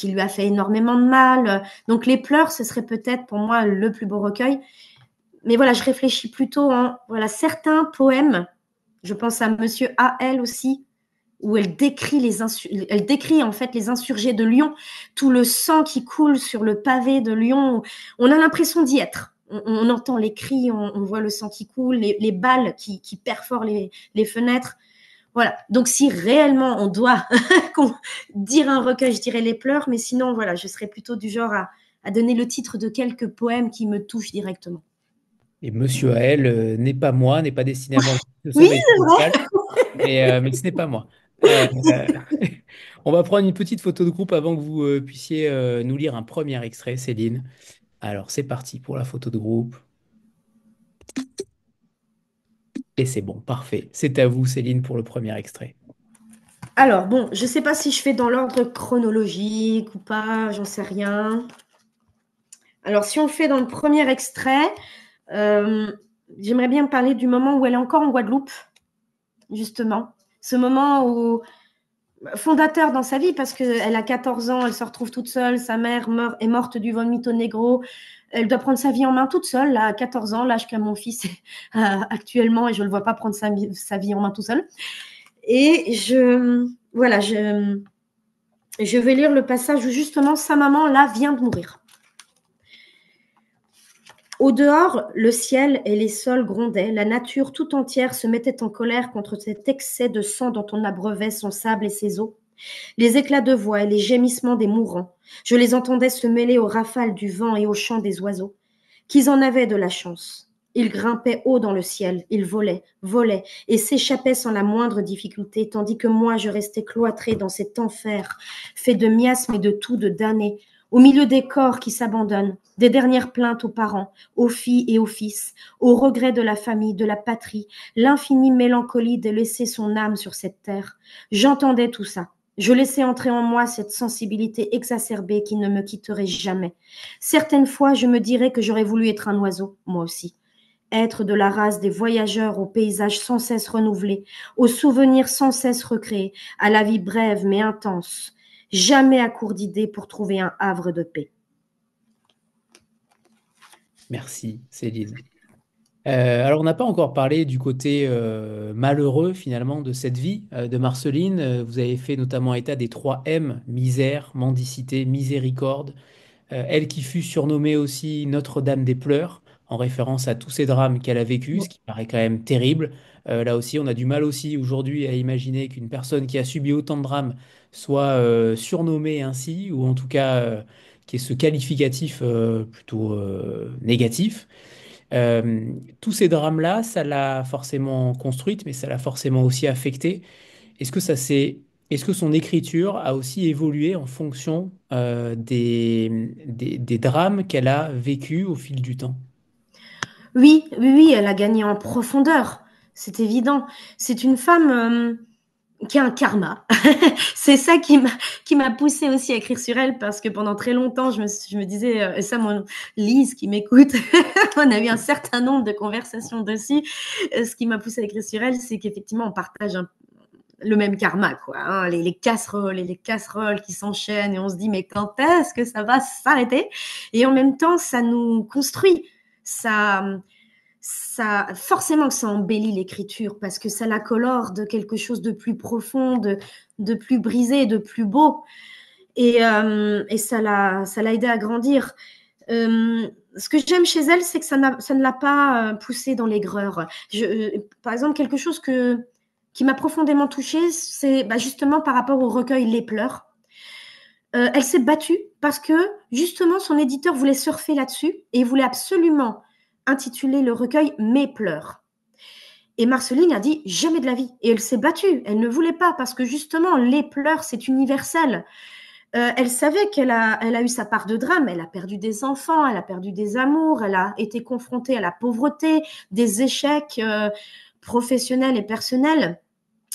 lui a fait énormément de mal. Donc, Les Pleurs, ce serait peut-être pour moi le plus beau recueil. Mais voilà, je réfléchis plutôt en certains poèmes. Je pense à Monsieur A.L. aussi, où elle décrit en fait les insurgés de Lyon, tout le sang qui coule sur le pavé de Lyon. On a l'impression d'y être. On entend les cris, on voit le sang qui coule, les balles qui perforent les fenêtres. Voilà. Donc, si réellement on doit dire un recueil, je dirais Les Pleurs, mais sinon, voilà, je serais plutôt du genre à donner le titre de quelques poèmes qui me touchent directement. Et Monsieur A.L. N'est pas moi, n'est pas destiné à moi. Oui, c'est vrai. Mais ce n'est pas moi. On va prendre une petite photo de groupe avant que vous puissiez nous lire un premier extrait, Céline. Alors, c'est parti pour la photo de groupe. Et c'est bon, parfait. C'est à vous, Céline, pour le premier extrait. Alors, bon, je ne sais pas si je fais dans l'ordre chronologique ou pas, j'en sais rien. Alors, si on fait dans le premier extrait, j'aimerais bien parler du moment où elle est encore en Guadeloupe, justement. Ce moment où, fondateur dans sa vie, parce qu'elle a 14 ans, elle se retrouve toute seule, sa mère est morte du vomito negro, elle doit prendre sa vie en main toute seule, là, à 14 ans, l'âge qu'a mon fils actuellement, et je ne le vois pas prendre sa vie en main tout seul. Et je vais lire le passage où justement sa maman, là, vient de mourir. Au dehors, le ciel et les sols grondaient, la nature tout entière se mettait en colère contre cet excès de sang dont on abreuvait son sable et ses eaux. Les éclats de voix et les gémissements des mourants, je les entendais se mêler aux rafales du vent et aux chants des oiseaux. Qu'ils en avaient de la chance. Ils grimpaient haut dans le ciel, ils volaient et s'échappaient sans la moindre difficulté, tandis que moi je restais cloîtrée dans cet enfer, fait de miasmes et de toux de damnés, au milieu des corps qui s'abandonnent, des dernières plaintes aux parents, aux filles et aux fils, aux regrets de la famille, de la patrie, l'infinie mélancolie de laisser son âme sur cette terre. J'entendais tout ça. Je laissais entrer en moi cette sensibilité exacerbée qui ne me quitterait jamais. Certaines fois, je me dirais que j'aurais voulu être un oiseau, moi aussi. Être de la race des voyageurs aux paysages sans cesse renouvelés, aux souvenirs sans cesse recréés, à la vie brève mais intense, jamais à court d'idées pour trouver un havre de paix. Merci, Céline. Alors, on n'a pas encore parlé du côté malheureux, finalement, de cette vie de Marceline. Vous avez fait notamment état des 3 M, misère, mendicité, miséricorde. Elle qui fut surnommée aussi Notre-Dame des Pleurs, en référence à tous ces drames qu'elle a vécus, ce qui paraît quand même terrible. Là aussi, on a du mal aussi aujourd'hui à imaginer qu'une personne qui a subi autant de drames soit surnommée ainsi, ou en tout cas qui ait ce qualificatif plutôt négatif. Tous ces drames-là, ça l'a forcément construite, mais ça l'a forcément aussi affectée. Est-ce que est-ce que son écriture a aussi évolué en fonction des drames qu'elle a vécus au fil du temps? Oui, elle a gagné en profondeur, c'est évident. C'est une femme qui a un karma. C'est ça qui m'a poussée aussi à écrire sur elle, parce que pendant très longtemps, je me disais, et ça, Lise qui m'écoute, on a eu un certain nombre de conversations dessus. Ce qui m'a poussée à écrire sur elle, c'est qu'effectivement, on partage le même karma, quoi, hein, les casseroles et les casseroles qui s'enchaînent, et on se dit, mais quand est-ce que ça va s'arrêter? Et en même temps, ça nous construit, ça forcément que ça embellit l'écriture parce que ça la colore de quelque chose de plus profond, de plus brisé, de plus beau. Et ça l'a aidé à grandir. Ce que j'aime chez elle, c'est que ça ne l'a pas poussée dans l'aigreur. Par exemple, quelque chose qui m'a profondément touchée, c'est justement par rapport au recueil Les Pleurs. Elle s'est battue parce que justement son éditeur voulait surfer là-dessus et voulait absolument intituler le recueil Mes Pleurs. Et Marceline a dit jamais de la vie. Et elle s'est battue. Elle ne voulait pas parce que justement les pleurs, c'est universel. Elle savait qu'elle a eu sa part de drame. Elle a perdu des enfants, elle a perdu des amours, elle a été confrontée à la pauvreté, des échecs professionnels et personnels.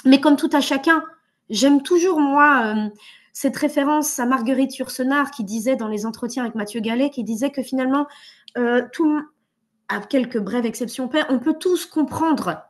Mais comme tout à chacun, j'aime toujours, moi, cette référence à Marguerite Yourcenar qui disait dans les entretiens avec Mathieu Gallet, qui disait que finalement, à quelques brèves exceptions près, on peut tous comprendre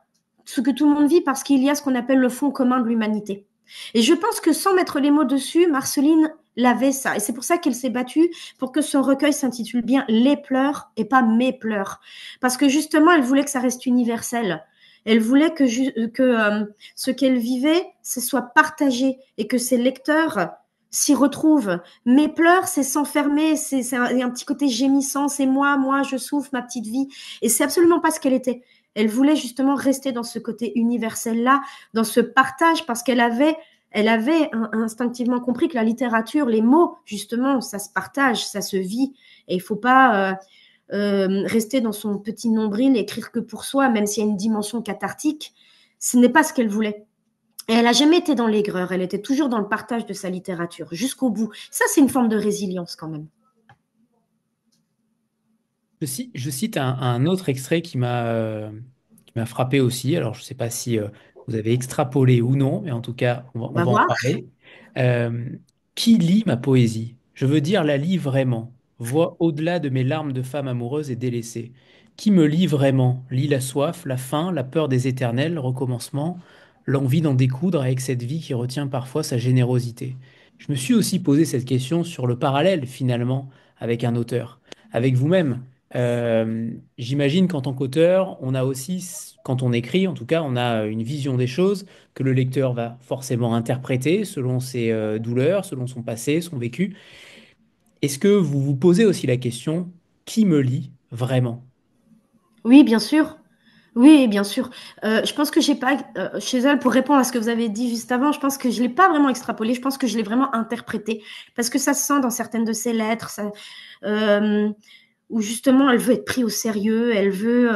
ce que tout le monde vit parce qu'il y a ce qu'on appelle le fond commun de l'humanité. Et je pense que sans mettre les mots dessus, Marceline l'avait ça. Et c'est pour ça qu'elle s'est battue pour que son recueil s'intitule bien Les Pleurs et pas Mes Pleurs. Parce que justement, elle voulait que ça reste universel. Elle voulait que ce qu'elle vivait, ce soit partagé et que ses lecteurs s'y retrouvent. Mes pleurs, c'est s'enfermer, c'est un petit côté gémissant, c'est moi, je souffre, ma petite vie. Et c'est absolument pas ce qu'elle était. Elle voulait justement rester dans ce côté universel-là, dans ce partage, parce qu'elle avait instinctivement compris que la littérature, les mots, justement, ça se partage, ça se vit. Et il ne faut pas rester dans son petit nombril, écrire que pour soi, même s'il y a une dimension cathartique. Ce n'est pas ce qu'elle voulait. Et elle n'a jamais été dans l'aigreur, elle était toujours dans le partage de sa littérature, jusqu'au bout. Ça, c'est une forme de résilience quand même. Je cite un autre extrait qui m'a frappé aussi. Alors, je ne sais pas si vous avez extrapolé ou non, mais en tout cas, on On va va en voir. parler. Euh, qui lit ma poésie? Je veux dire, la lit vraiment. Voit au-delà de mes larmes de femme amoureuse et délaissée. Qui me lit vraiment? Lit la soif, la faim, la peur des éternels recommencements, l'envie d'en découdre avec cette vie qui retient parfois sa générosité. Je me suis aussi posé cette question sur le parallèle, finalement, avec un auteur, avec vous-même. J'imagine qu'en tant qu'auteur, on a aussi, quand on écrit, en tout cas, on a une vision des choses que le lecteur va forcément interpréter selon ses douleurs, selon son passé, son vécu. Est-ce que vous vous posez aussi la question, qui me lit vraiment? Oui, bien sûr. Oui, bien sûr. Je pense que j'ai pas, chez elle, pour répondre à ce que vous avez dit juste avant, je pense que je ne l'ai pas vraiment extrapolé, je pense que je l'ai vraiment interprété. Parce que ça se sent dans certaines de ses lettres, où justement elle veut être prise au sérieux, elle veut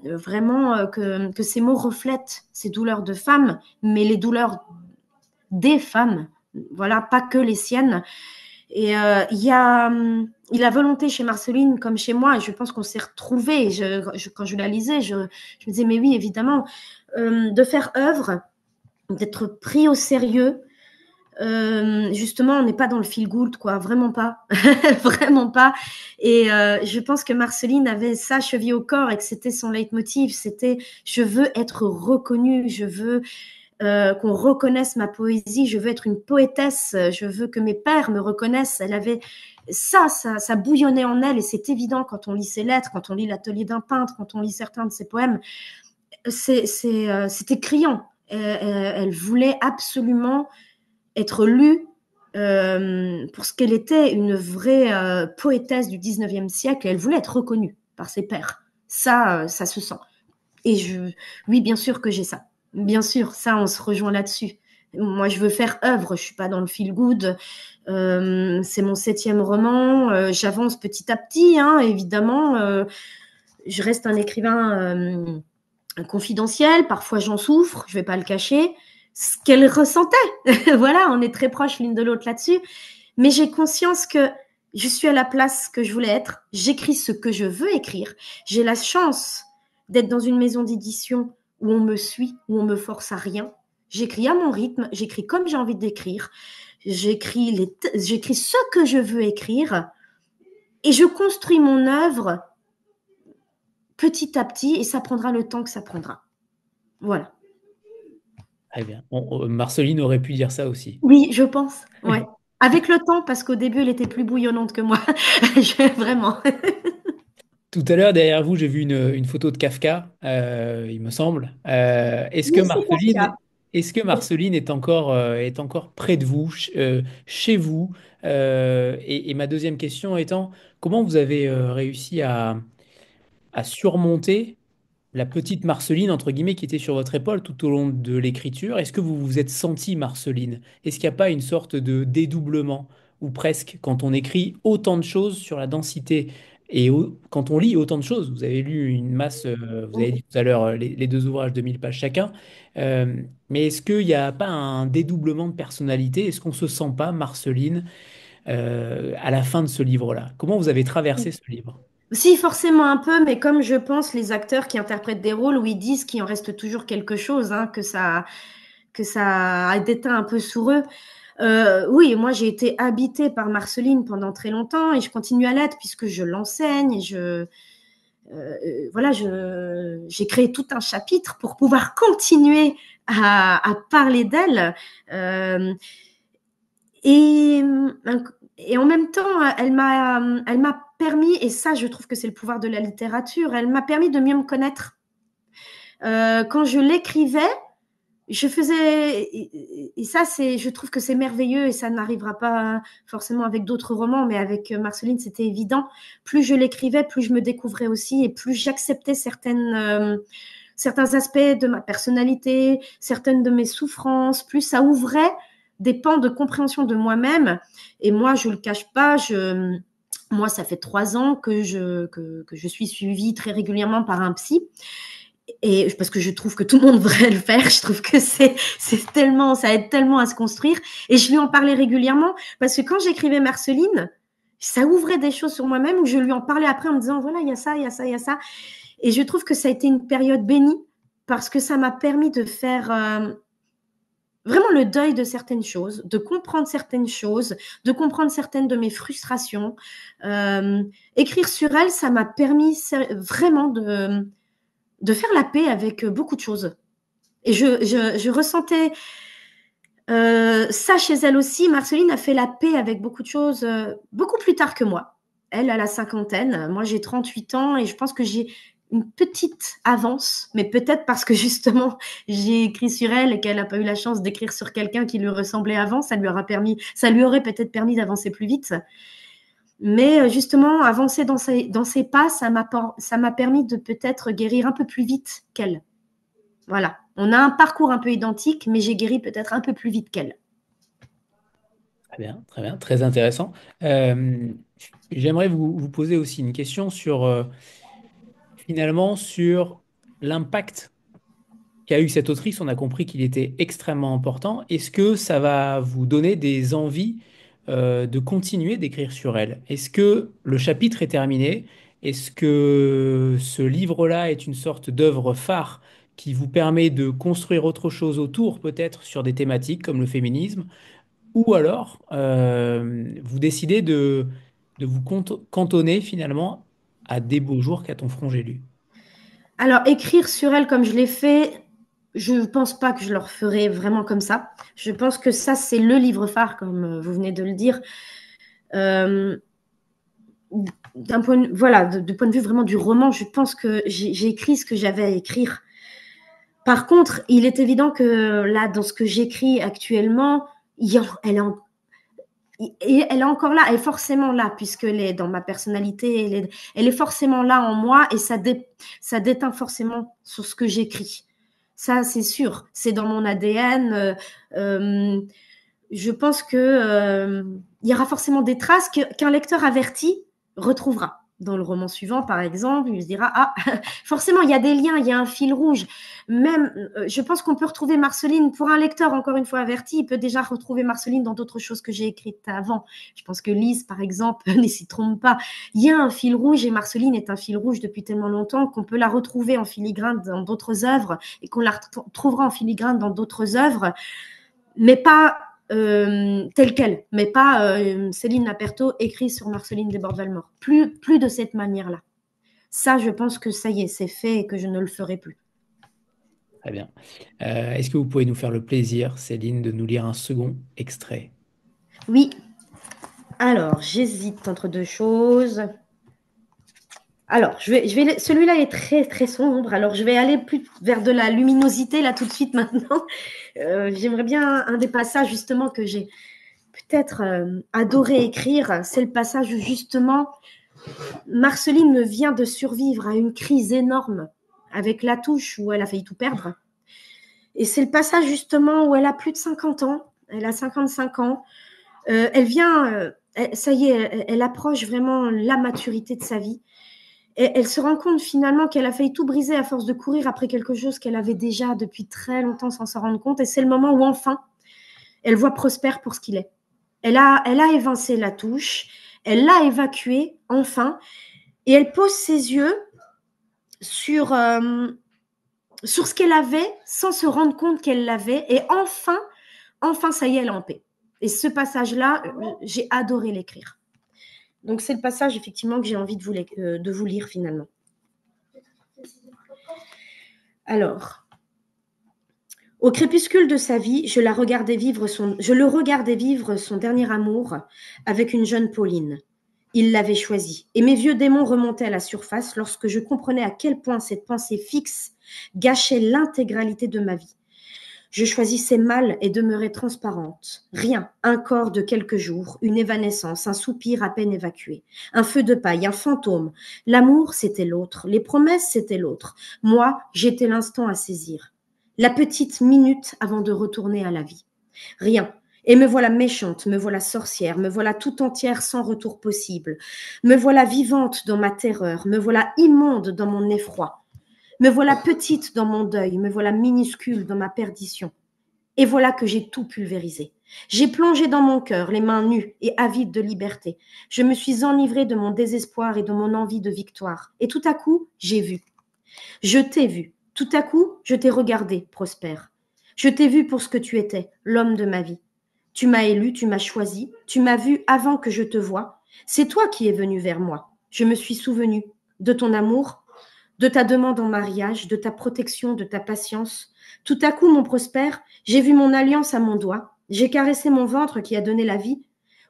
vraiment que ces mots reflètent ces douleurs de femme, mais les douleurs des femmes, voilà, pas que les siennes. Et il y a la volonté chez Marceline comme chez moi, et je pense qu'on s'est retrouvés. Quand je la lisais, je me disais, mais oui, évidemment, de faire œuvre, d'être pris au sérieux. Justement, on n'est pas dans le feel good, quoi, vraiment pas, vraiment pas. Et je pense que Marceline avait ça chevillé au corps et que c'était son leitmotiv. C'était, je veux être reconnue, je veux qu'on reconnaisse ma poésie, je veux être une poétesse, je veux que mes pères me reconnaissent. Elle avait ça bouillonnait en elle, et c'est évident quand on lit ses lettres, quand on lit l'atelier d'un peintre, quand on lit certains de ses poèmes, c'était criant. Elle voulait absolument être lue pour ce qu'elle était, une vraie poétesse du 19e siècle. Elle voulait être reconnue par ses pairs. Ça se sent. Et oui, bien sûr que j'ai ça. Bien sûr, ça, on se rejoint là-dessus. Moi, je veux faire œuvre, je suis pas dans le feel good. C'est mon 7e roman. J'avance petit à petit, hein, évidemment. Je reste un écrivain confidentiel. Parfois, j'en souffre, je vais pas le cacher. Ce qu'elle ressentait, voilà, on est très proches l'une de l'autre là-dessus. Mais j'ai conscience que je suis à la place que je voulais être. J'écris ce que je veux écrire. J'ai la chance d'être dans une maison d'édition où on me suit, où on me force à rien. J'écris à mon rythme, j'écris comme j'ai envie d'écrire, j'écris ce que je veux écrire et je construis mon œuvre petit à petit et ça prendra le temps que ça prendra. Voilà. Très bien. Marceline aurait pu dire ça aussi. Oui, je pense, ouais. Avec le temps, parce qu'au début, elle était plus bouillonnante que moi. Vraiment. Tout à l'heure, derrière vous, j'ai vu une photo de Kafka, il me semble. Oui, c'est Kafka. Est-ce que Marceline est encore près de vous, chez vous? Et ma deuxième question étant, comment vous avez réussi à surmonter la petite Marceline, entre guillemets, qui était sur votre épaule tout au long de l'écriture? Est-ce que vous vous êtes senti Marceline? Est-ce qu'il n'y a pas une sorte de dédoublement, ou presque, quand on écrit autant de choses sur la densité et quand on lit autant de choses? Vous avez lu une masse, vous avez dit tout à l'heure, les deux ouvrages de 1000 pages chacun. Euh, mais est-ce qu'il n'y a pas un dédoublement de personnalité? Est-ce qu'on ne se sent pas Marceline à la fin de ce livre-là? Comment vous avez traversé ce livre? Si, forcément un peu, mais comme je pense les acteurs qui interprètent des rôles où ils disent qu'il en reste toujours quelque chose, hein, que ça a déteint un peu sur eux. Oui, moi j'ai été habitée par Marceline pendant très longtemps et je continue à l'être puisque je l'enseigne et voilà, j'ai créé tout un chapitre pour pouvoir continuer à parler d'elle. Euh, et, et en même temps, elle m'a permis, et ça je trouve que c'est le pouvoir de la littérature, elle m'a permis de mieux me connaître. Quand je l'écrivais, je faisais, et ça, je trouve que c'est merveilleux et ça n'arrivera pas forcément avec d'autres romans, mais avec Marceline, c'était évident. Plus je l'écrivais, plus je me découvrais aussi et plus j'acceptais certains aspects de ma personnalité, certaines de mes souffrances, plus ça ouvrait des pans de compréhension de moi-même. Et moi, je ne le cache pas, moi, ça fait 3 ans que je suis suivie très régulièrement par un psy. Et parce que je trouve que tout le monde devrait le faire, je trouve que c'est tellement, ça aide tellement à se construire. Et je lui en parlais régulièrement parce que quand j'écrivais Marceline, ça ouvrait des choses sur moi-même où je lui en parlais après en me disant voilà, il y a ça, il y a ça, il y a ça. Et je trouve que ça a été une période bénie parce que ça m'a permis de faire vraiment le deuil de certaines choses, de comprendre certaines choses, de comprendre certaines de mes frustrations. Écrire sur elle, ça m'a permis vraiment de faire la paix avec beaucoup de choses. Et je ressentais ça chez elle aussi. Marceline a fait la paix avec beaucoup de choses beaucoup plus tard que moi. Elle a la cinquantaine, moi j'ai 38 ans et je pense que j'ai une petite avance, mais peut-être parce que justement j'ai écrit sur elle et qu'elle n'a pas eu la chance d'écrire sur quelqu'un qui lui ressemblait avant, ça lui aurait peut-être permis d'avancer plus vite. Mais justement, avancer dans ses pas, ça m'a permis de peut-être guérir un peu plus vite qu'elle. Voilà. On a un parcours un peu identique, mais j'ai guéri peut-être un peu plus vite qu'elle. Très bien, très intéressant. Euh, J'aimerais vous poser aussi une question sur, finalement, sur l'impact qu'a eu cette autrice. On a compris qu'il était extrêmement important. Est-ce que ça va vous donner des envies de continuer d'écrire sur elle? Est-ce que le chapitre est terminé? Est-ce que ce livre-là est une sorte d'œuvre phare qui vous permet de construire autre chose autour, peut-être sur des thématiques comme le féminisme? Ou alors, vous décidez de vous cantonner finalement à Des beaux jours qu'à ton front j'ai lu. Alors, écrire sur elle comme je l'ai fait, je ne pense pas que je le referai vraiment comme ça. Je pense que ça, c'est le livre phare, comme vous venez de le dire. Euh, voilà, du point de vue vraiment du roman, je pense que j'ai écrit ce que j'avais à écrire. Par contre, il est évident que là, dans ce que j'écris actuellement, elle est encore là, elle est forcément là, puisqu'elle est dans ma personnalité, elle est forcément là en moi et ça déteint forcément sur ce que j'écris. Ça, c'est sûr, c'est dans mon ADN. Je pense que il y aura forcément des traces qu'un lecteur averti retrouvera. Dans le roman suivant, par exemple, il se dira ah, forcément, il y a des liens, il y a un fil rouge. Même, je pense qu'on peut retrouver Marceline pour un lecteur, encore une fois averti, il peut déjà retrouver Marceline dans d'autres choses que j'ai écrites avant. Je pense que Lise, par exemple, ne s'y trompe pas. Il y a un fil rouge et Marceline est un fil rouge depuis tellement longtemps qu'on peut la retrouver en filigrane dans d'autres œuvres et qu'on la retrouvera en filigrane dans d'autres œuvres, mais pas telle quelle, mais pas Céline Laperto écrit sur Marceline Desbordes-Valmore. Plus de cette manière-là. Ça, je pense que ça y est, c'est fait et que je ne le ferai plus. Très bien. Est-ce que vous pouvez nous faire le plaisir, Céline, de nous lire un second extrait? Oui. Alors, j'hésite entre deux choses. Alors, celui-là est très, très sombre. Alors, je vais aller plus vers de la luminosité, là, tout de suite, maintenant. J'aimerais bien un des passages, justement, que j'ai peut-être adoré écrire. C'est le passage où, justement, Marceline vient de survivre à une crise énorme avec Latouche, où elle a failli tout perdre. Et c'est le passage, justement, où elle a plus de 50 ans. Elle a 55 ans. Elle vient, ça y est, elle approche vraiment la maturité de sa vie. Et elle se rend compte finalement qu'elle a failli tout briser à force de courir après quelque chose qu'elle avait déjà depuis très longtemps sans s'en rendre compte. Et c'est le moment où enfin, elle voit Prosper pour ce qu'il est. Elle a évincé Latouche, elle l'a évacué enfin, et elle pose ses yeux sur ce qu'elle avait sans se rendre compte qu'elle l'avait. Et enfin, ça y est, elle est en paix. Et ce passage-là, j'ai adoré l'écrire. Donc, c'est le passage, effectivement, que j'ai envie de vous lire, finalement. Alors, au crépuscule de sa vie, je le regardais vivre son dernier amour avec une jeune Pauline. Il l'avait choisi. Et mes vieux démons remontaient à la surface lorsque je comprenais à quel point cette pensée fixe gâchait l'intégralité de ma vie. Je choisissais mal et demeurais transparente. Rien, un corps de quelques jours, une évanescence, un soupir à peine évacué, un feu de paille, un fantôme. L'amour, c'était l'autre, les promesses, c'était l'autre. Moi, j'étais l'instant à saisir. La petite minute avant de retourner à la vie. Rien. Et me voilà méchante, me voilà sorcière, me voilà tout entière sans retour possible. Me voilà vivante dans ma terreur, me voilà immonde dans mon effroi. Me voilà petite dans mon deuil, me voilà minuscule dans ma perdition. Et voilà que j'ai tout pulvérisé. J'ai plongé dans mon cœur, les mains nues et avides de liberté. Je me suis enivrée de mon désespoir et de mon envie de victoire. Et tout à coup, j'ai vu. Je t'ai vu. Tout à coup, je t'ai regardé, Prosper. Je t'ai vu pour ce que tu étais, l'homme de ma vie. Tu m'as élu, tu m'as choisi, tu m'as vu avant que je te voie. C'est toi qui es venu vers moi. Je me suis souvenu de ton amour, de ta demande en mariage, de ta protection, de ta patience. Tout à coup, mon Prosper, j'ai vu mon alliance à mon doigt. J'ai caressé mon ventre qui a donné la vie.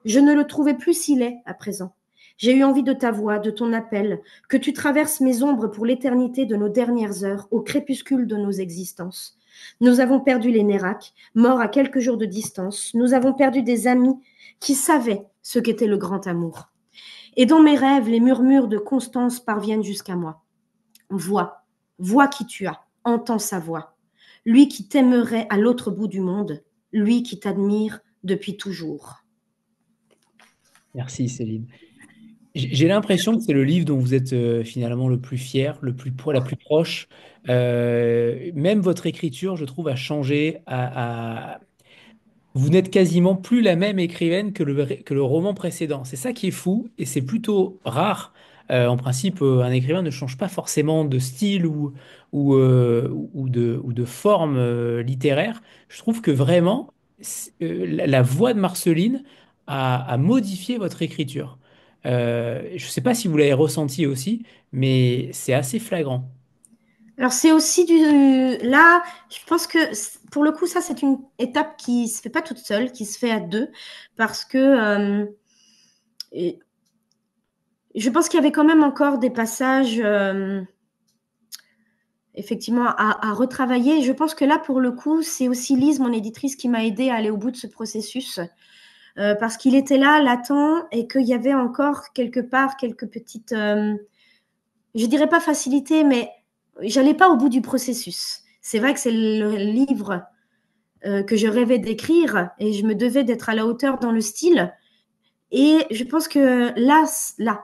Je ne le trouvais plus si laid à présent. J'ai eu envie de ta voix, de ton appel, que tu traverses mes ombres pour l'éternité de nos dernières heures, au crépuscule de nos existences. Nous avons perdu les Nérac, morts à quelques jours de distance. Nous avons perdu des amis qui savaient ce qu'était le grand amour. Et dans mes rêves, les murmures de Constance parviennent jusqu'à moi. Vois qui tu as, entends sa voix. Lui qui t'aimerait à l'autre bout du monde, lui qui t'admire depuis toujours. Merci Céline. J'ai l'impression que c'est le livre dont vous êtes finalement le plus fier, la plus proche. Même votre écriture, je trouve, a changé. Vous n'êtes quasiment plus la même écrivaine que le roman précédent. C'est ça qui est fou et c'est plutôt rare. En principe, un écrivain ne change pas forcément de style ou de forme littéraire. Je trouve que vraiment, la voix de Marceline a modifié votre écriture. Je ne sais pas si vous l'avez ressenti aussi, mais c'est assez flagrant. Alors c'est aussi là, je pense que pour le coup ça c'est une étape qui se fait pas toute seule, qui se fait à deux, parce que je pense qu'il y avait quand même encore des passages effectivement à retravailler. Je pense que là pour le coup c'est aussi Lise, mon éditrice, qui m'a aidée à aller au bout de ce processus. Parce qu'il était là, latent, et qu'il y avait encore quelque part quelques petites, je dirais pas facilité, mais j'allais pas au bout du processus. C'est vrai que c'est le livre que je rêvais d'écrire et je me devais d'être à la hauteur dans le style. Et je pense que là,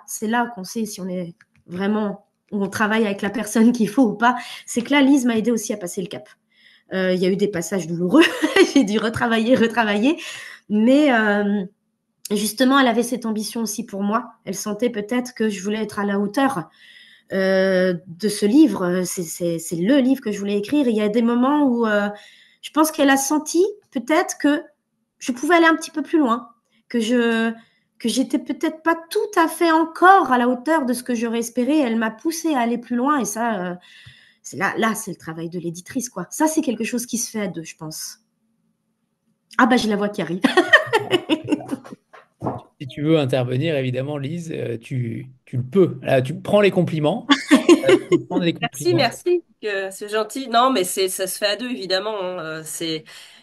c'est là qu'on sait si on est vraiment, on travaille avec la personne qu'il faut ou pas. C'est que là, Lise m'a aidé aussi à passer le cap. Il y a eu des passages douloureux, j'ai dû retravailler, mais justement, elle avait cette ambition aussi pour moi. Elle sentait peut-être que je voulais être à la hauteur de ce livre. C'est le livre que je voulais écrire. Et il y a des moments où je pense qu'elle a senti peut-être que je pouvais aller un petit peu plus loin, que j'étais peut-être pas tout à fait encore à la hauteur de ce que j'aurais espéré. Elle m'a poussée à aller plus loin et ça, c'est c'est le travail de l'éditrice, quoi. Ça, c'est quelque chose qui se fait à deux, je pense. Ah bah, j'ai la voix qui arrive. Si tu veux intervenir, évidemment, Lise, tu le peux. Là, tu prends les compliments. Tu prends les Merci, compliments. merci, c'est gentil. Non, mais ça se fait à deux, évidemment, hein,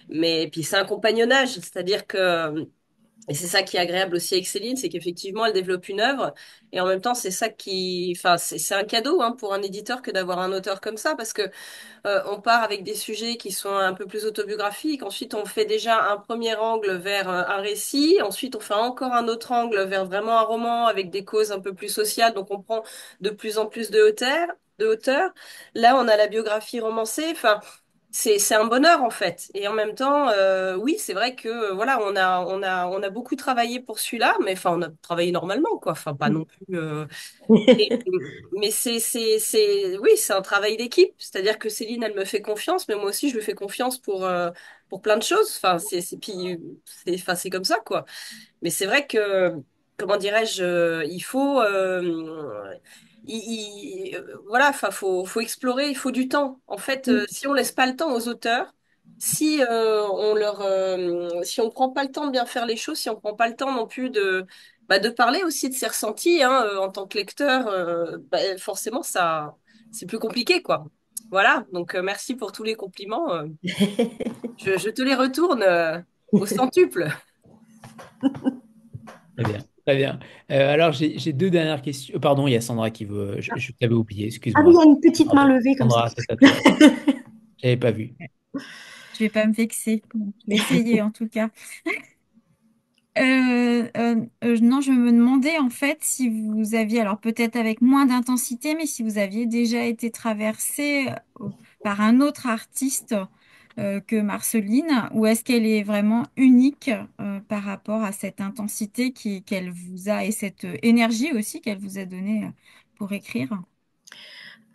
mais puis c'est un compagnonnage, c'est-à-dire que et c'est ça qui est agréable aussi avec Céline, c'est qu'effectivement, elle développe une œuvre. Et en même temps, c'est ça enfin, c'est un cadeau, hein, pour un éditeur que d'avoir un auteur comme ça, parce que on part avec des sujets qui sont un peu plus autobiographiques. Ensuite, on fait déjà un premier angle vers un récit. Ensuite, on fait encore un autre angle vers vraiment un roman avec des causes un peu plus sociales. Donc, on prend de plus en plus de hauteur. De hauteur. Là, on a la biographie romancée. Enfin, c'est un bonheur en fait. Et en même temps, oui, c'est vrai que voilà, on a beaucoup travaillé pour celui-là, mais enfin, on a travaillé normalement, quoi. Enfin, pas non plus. Et- mais oui, c'est un travail d'équipe. C'est-à-dire que Céline, elle me fait confiance, mais moi aussi, je lui fais confiance pour plein de choses. Enfin, puis, enfin, c'est comme ça, quoi. Mais c'est vrai que, comment dirais-je, il faut, voilà, enfin, faut explorer, il faut du temps. En fait, si on laisse pas le temps aux auteurs, si si on prend pas le temps de bien faire les choses, si on prend pas le temps non plus de parler aussi de ses ressentis, hein, en tant que lecteur, forcément, c'est plus compliqué, quoi. Voilà. Donc, merci pour tous les compliments. Je te les retourne, au centuple. Très bien. Très bien. Alors, j'ai deux dernières questions. Pardon, il y a Sandra qui veut. Je t'avais oublié, Ah oui, il excuse-moi. y a une petite main Pardon. levée comme ça. Sandra, c'est à toi. J'avais pas vu. Je vais pas me vexer. Bon, je vais essayer en tout cas. Non, je me demandais en fait si vous aviez, alors peut-être avec moins d'intensité, mais si vous aviez déjà été traversé par un autre artiste que Marceline, ou est-ce qu'elle est vraiment unique par rapport à cette intensité qu'elle vous a et cette énergie aussi qu'elle vous a donnée pour écrire?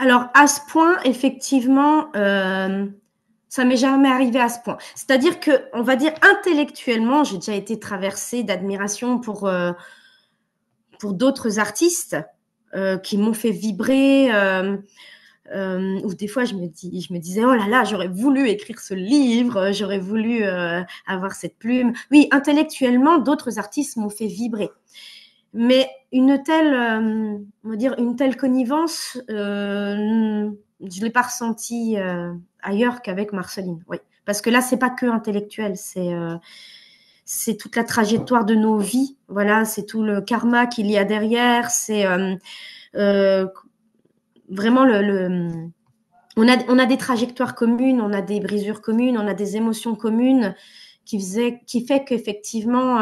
Alors, à ce point, effectivement, ça m'est jamais arrivé à ce point. C'est-à-dire que, on va dire intellectuellement, j'ai déjà été traversée d'admiration pour d'autres artistes qui m'ont fait vibrer. Ou des fois, je me disais, oh là là, j'aurais voulu écrire ce livre, j'aurais voulu avoir cette plume. Oui, intellectuellement, d'autres artistes m'ont fait vibrer. Mais une telle, on va dire, une telle connivence, je ne l'ai pas ressentie ailleurs qu'avec Marceline. Oui. Parce que là, c'est pas que intellectuel, c'est toute la trajectoire de nos vies. Voilà, c'est tout le karma qu'il y a derrière. C'est vraiment on a des trajectoires communes, on a des brisures communes, on a des émotions communes qui fait qu'effectivement,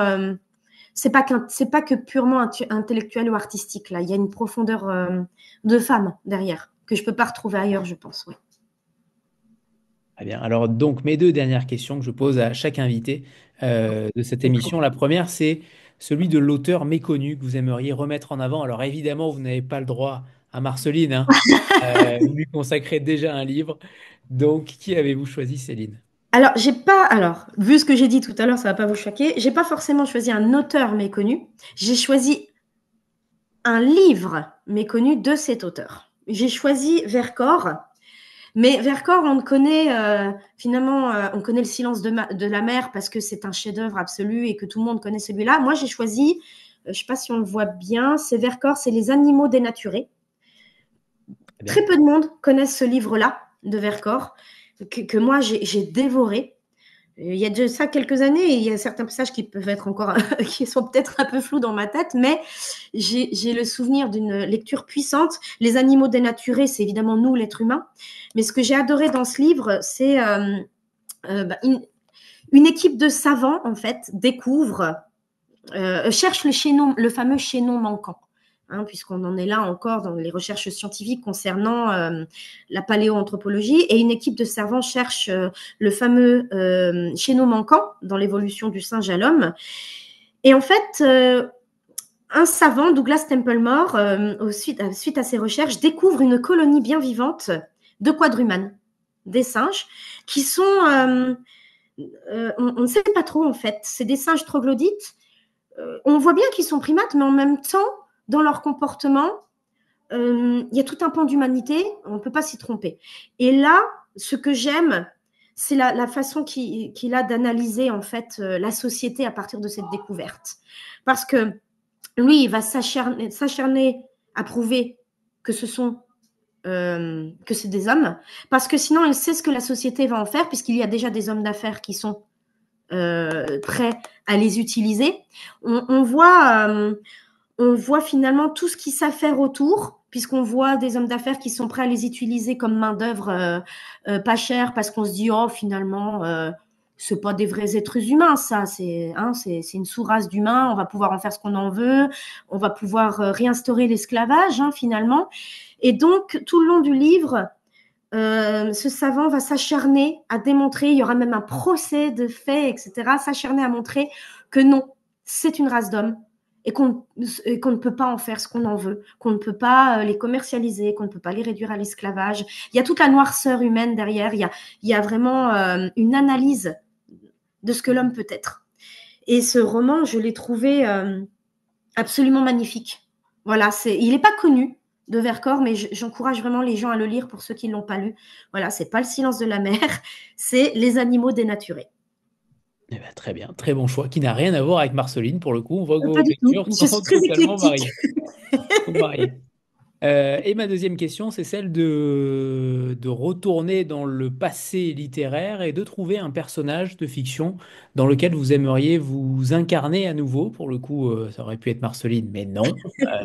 c'est pas que purement intellectuel ou artistique. Là, il y a une profondeur de femme derrière que je peux pas retrouver ailleurs, je pense. Oui. Très bien. Alors, donc, mes deux dernières questions que je pose à chaque invité de cette émission. La première, c'est celui de l'auteur méconnu que vous aimeriez remettre en avant. Alors, évidemment, vous n'avez pas le droit à Marceline, hein. Vous lui consacrez déjà un livre. Donc, qui avez-vous choisi, Céline? Alors, vu ce que j'ai dit tout à l'heure, ça va pas vous choquer. J'ai pas forcément choisi un auteur méconnu. J'ai choisi un livre méconnu de cet auteur. J'ai choisi Vercors. Mais Vercors, on connaît finalement, on connaît le silence de la mer parce que c'est un chef-d'œuvre absolu et que tout le monde connaît celui-là. Moi, j'ai choisi, je ne sais pas si on le voit bien, c'est Vercors, c'est Les animaux dénaturés. Très peu de monde connaissent ce livre-là de Vercors que moi j'ai dévoré. Il y a de ça quelques années, et il y a certains passages qui peuvent être encore, qui sont peut-être un peu flous dans ma tête, mais j'ai le souvenir d'une lecture puissante. Les animaux dénaturés, c'est évidemment nous, l'être humain. Mais ce que j'ai adoré dans ce livre, c'est une équipe de savants, en fait, découvre, cherche le fameux chaînon manquant. Hein, puisqu'on en est là encore dans les recherches scientifiques concernant la paléoanthropologie, et une équipe de savants cherche le fameux chaînon manquant dans l'évolution du singe à l'homme. Et en fait, un savant, Douglas Templemore, suite à ses recherches, découvre une colonie bien vivante de quadrumanes, des singes, qui sont, on ne sait pas trop en fait, c'est des singes troglodytes. On voit bien qu'ils sont primates, mais en même temps, dans leur comportement, il y a tout un pan d'humanité, on ne peut pas s'y tromper. Et là, ce que j'aime, c'est la façon qu'il a d'analyser en fait la société à partir de cette découverte. Parce que lui, il va s'acharner à prouver que que c'est des hommes, parce que sinon elle sait ce que la société va en faire, puisqu'il y a déjà des hommes d'affaires qui sont prêts à les utiliser. On voit finalement tout ce qui s'affaire autour, puisqu'on voit des hommes d'affaires qui sont prêts à les utiliser comme main-d'œuvre pas chère, parce qu'on se dit, oh, finalement, c'est pas des vrais êtres humains, ça, c'est une sous-race d'humains, on va pouvoir en faire ce qu'on en veut, on va pouvoir réinstaurer l'esclavage, finalement. Et donc, tout le long du livre, ce savant va s'acharner à démontrer, il y aura même un procès de fait, etc., s'acharner à montrer que non, c'est une race d'hommes, et qu'on ne peut pas en faire ce qu'on en veut, qu'on ne peut pas les commercialiser, qu'on ne peut pas les réduire à l'esclavage. Il y a toute la noirceur humaine derrière, il y a vraiment une analyse de ce que l'homme peut être. Et ce roman, je l'ai trouvé absolument magnifique. Voilà, il n'est pas connu de Vercors, mais j'encourage vraiment les gens à le lire pour ceux qui ne l'ont pas lu. Voilà, c'est pas Le silence de la mer, c'est Les animaux dénaturés. Eh ben, très bien, très bon choix, qui n'a rien à voir avec Marceline pour le coup. On voit que vos Pas du tout, lectures je sont suis très totalement éclectique. variées. Et ma deuxième question, c'est celle de retourner dans le passé littéraire et de trouver un personnage de fiction dans lequel vous aimeriez vous incarner à nouveau. Pour le coup, ça aurait pu être Marceline, mais non,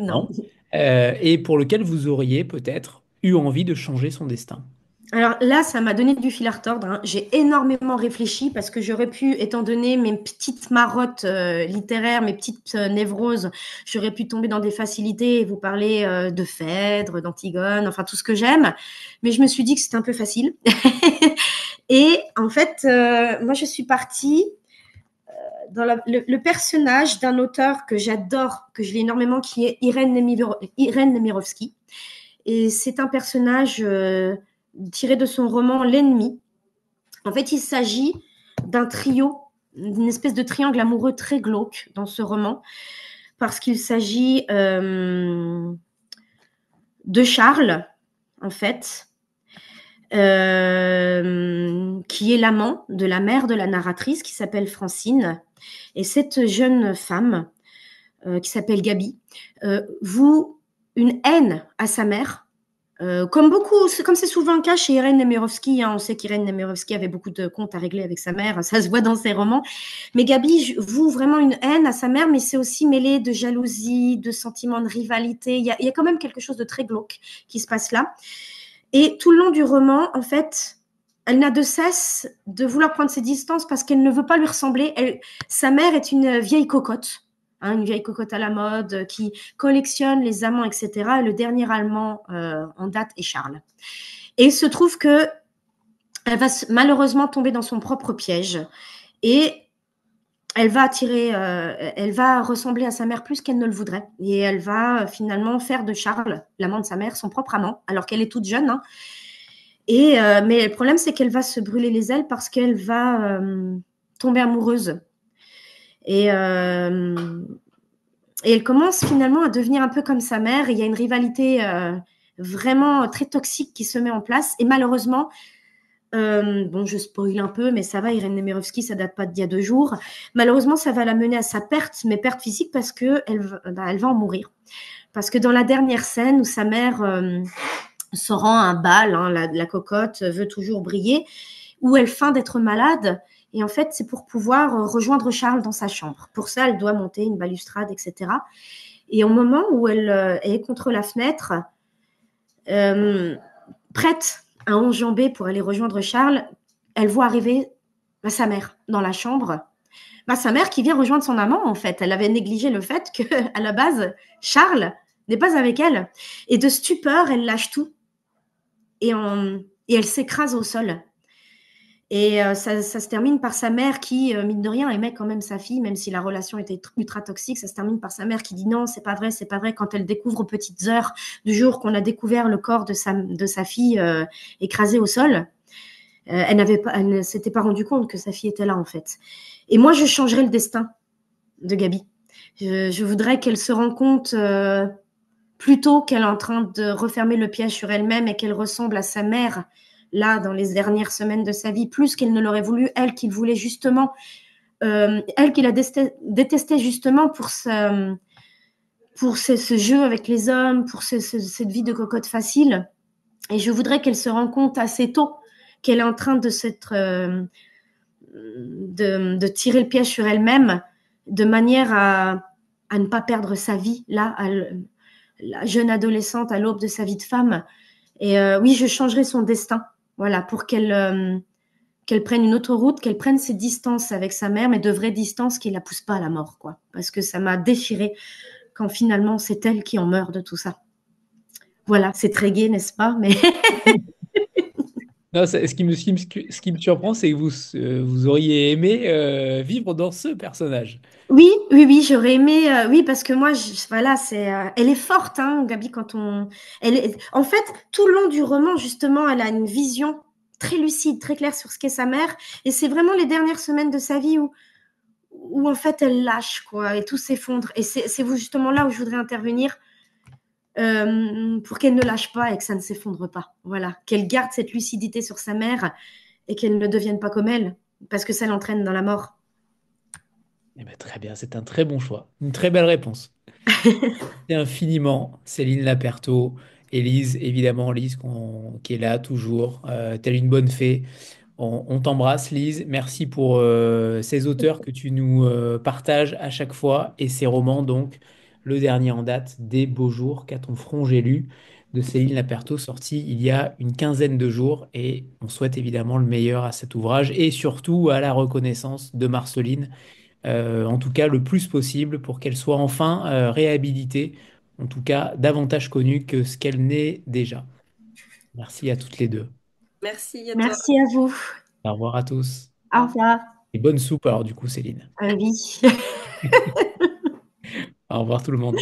Non. non. Et pour lequel vous auriez peut-être eu envie de changer son destin. Alors là, ça m'a donné du fil à retordre. J'ai énormément réfléchi parce que j'aurais pu, étant donné mes petites marottes littéraires, mes petites névroses, j'aurais pu tomber dans des facilités et vous parler de Phèdre, d'Antigone, enfin tout ce que j'aime. Mais je me suis dit que c'était un peu facile. Et en fait, moi, je suis partie dans le personnage d'un auteur que j'adore, que je lis énormément, qui est Irène Nemirovsky. Et c'est un personnage tiré de son roman L'Ennemi. En fait, il s'agit d'un trio, d'une espèce de triangle amoureux très glauque dans ce roman, parce qu'il s'agit de Charles, en fait, qui est l'amant de la mère de la narratrice, qui s'appelle Francine. Et cette jeune femme, qui s'appelle Gabi, voue une haine à sa mère. Comme c'est souvent le cas chez Irène Nemirovsky, on sait qu'Irène Nemirovsky avait beaucoup de comptes à régler avec sa mère, ça se voit dans ses romans. Mais Gabi voue vraiment une haine à sa mère, mais c'est aussi mêlé de jalousie, de sentiments de rivalité. Il y a quand même quelque chose de très glauque qui se passe là. Et tout le long du roman, en fait, elle n'a de cesse de vouloir prendre ses distances parce qu'elle ne veut pas lui ressembler. Sa mère est une vieille cocotte. Une vieille cocotte à la mode qui collectionne les amants, etc. Et le dernier allemand en date est Charles. Et il se trouve qu'elle va malheureusement tomber dans son propre piège et elle va ressembler à sa mère plus qu'elle ne le voudrait. Et elle va finalement faire de Charles, l'amant de sa mère, son propre amant, alors qu'elle est toute jeune. Mais le problème, c'est qu'elle va se brûler les ailes parce qu'elle va tomber amoureuse. Et elle commence finalement à devenir un peu comme sa mère. Il y a une rivalité vraiment très toxique qui se met en place. Et malheureusement, je spoil un peu, mais ça va, Irène Nemirovsky, ça date pas d'il y a 2 jours. Malheureusement, ça va la mener à sa perte, mais perte physique parce qu'elle va en mourir. Parce que dans la dernière scène où sa mère se rend à un bal, la cocotte veut toujours briller, où elle feint d'être malade. Et en fait, c'est pour pouvoir rejoindre Charles dans sa chambre. Pour ça, elle doit monter une balustrade, etc. Et au moment où elle est contre la fenêtre, prête à enjamber pour aller rejoindre Charles, elle voit arriver sa mère dans la chambre. Sa mère qui vient rejoindre son amant, en fait. Elle avait négligé le fait qu'à la base, Charles n'est pas avec elle. Et de stupeur, elle lâche tout. Et elle s'écrase au sol. Et ça se termine par sa mère qui, mine de rien, aimait quand même sa fille, même si la relation était ultra toxique. Ça se termine par sa mère qui dit non, c'est pas vrai, c'est pas vrai. Quand elle découvre aux petites heures du jour qu'on a découvert le corps de sa fille écrasée au sol, elle ne s'était pas rendue compte que sa fille était là, en fait. Et moi, je changerais le destin de Gabi. Je voudrais qu'elle se rende compte plutôt qu'elle est en train de refermer le piège sur elle-même et qu'elle ressemble à sa mère là, dans les dernières semaines de sa vie, plus qu'elle ne l'aurait voulu, elle qui voulait justement, elle qui la détestait justement pour pour ce jeu avec les hommes, pour cette vie de cocotte facile. Et je voudrais qu'elle se rende compte assez tôt qu'elle est en train de tirer le piège sur elle-même de manière à ne pas perdre sa vie, là, la jeune adolescente à l'aube de sa vie de femme. Et oui, je changerai son destin, voilà, pour qu'elle prenne une autre route, qu'elle prenne ses distances avec sa mère, mais de vraies distances qui ne la poussent pas à la mort, quoi. Parce que ça m'a déchirée quand finalement c'est elle qui en meurt de tout ça. Voilà, c'est très gai, n'est-ce pas? Mais Non, ce qui me surprend, c'est que vous auriez aimé vivre dans ce personnage. oui, oui, oui, j'aurais aimé, oui, parce que moi, voilà, elle est forte, hein, Gabi, en fait, tout le long du roman, justement, elle a une vision très lucide, très claire sur ce qu'est sa mère, et c'est vraiment les dernières semaines de sa vie où en fait, elle lâche, quoi, et tout s'effondre. Et c'est justement là où je voudrais intervenir pour qu'elle ne lâche pas et que ça ne s'effondre pas. Voilà, qu'elle garde cette lucidité sur sa mère et qu'elle ne devienne pas comme elle, parce que ça l'entraîne dans la mort. Eh ben, très bien, c'est un très bon choix. Une très belle réponse. Merci infiniment, Céline Laperto, Élise, évidemment, Lise, qui est là toujours, telle une bonne fée. On t'embrasse, Lise. Merci pour ces auteurs que tu nous partages à chaque fois et ces romans, donc le dernier en date, Des beaux jours, qu'a ton front j'ai lu, de Céline Laperto, sorti il y a une quinzaine de jours. Et on souhaite évidemment le meilleur à cet ouvrage et surtout à la reconnaissance de Marceline, en tout cas le plus possible pour qu'elle soit enfin réhabilitée, en tout cas davantage connue que ce qu'elle n'est déjà. Merci à toutes les deux. Merci à toi. Merci à vous. Au revoir à tous. Au revoir. Et bonne soupe alors du coup, Céline. Oui. Au revoir tout le monde.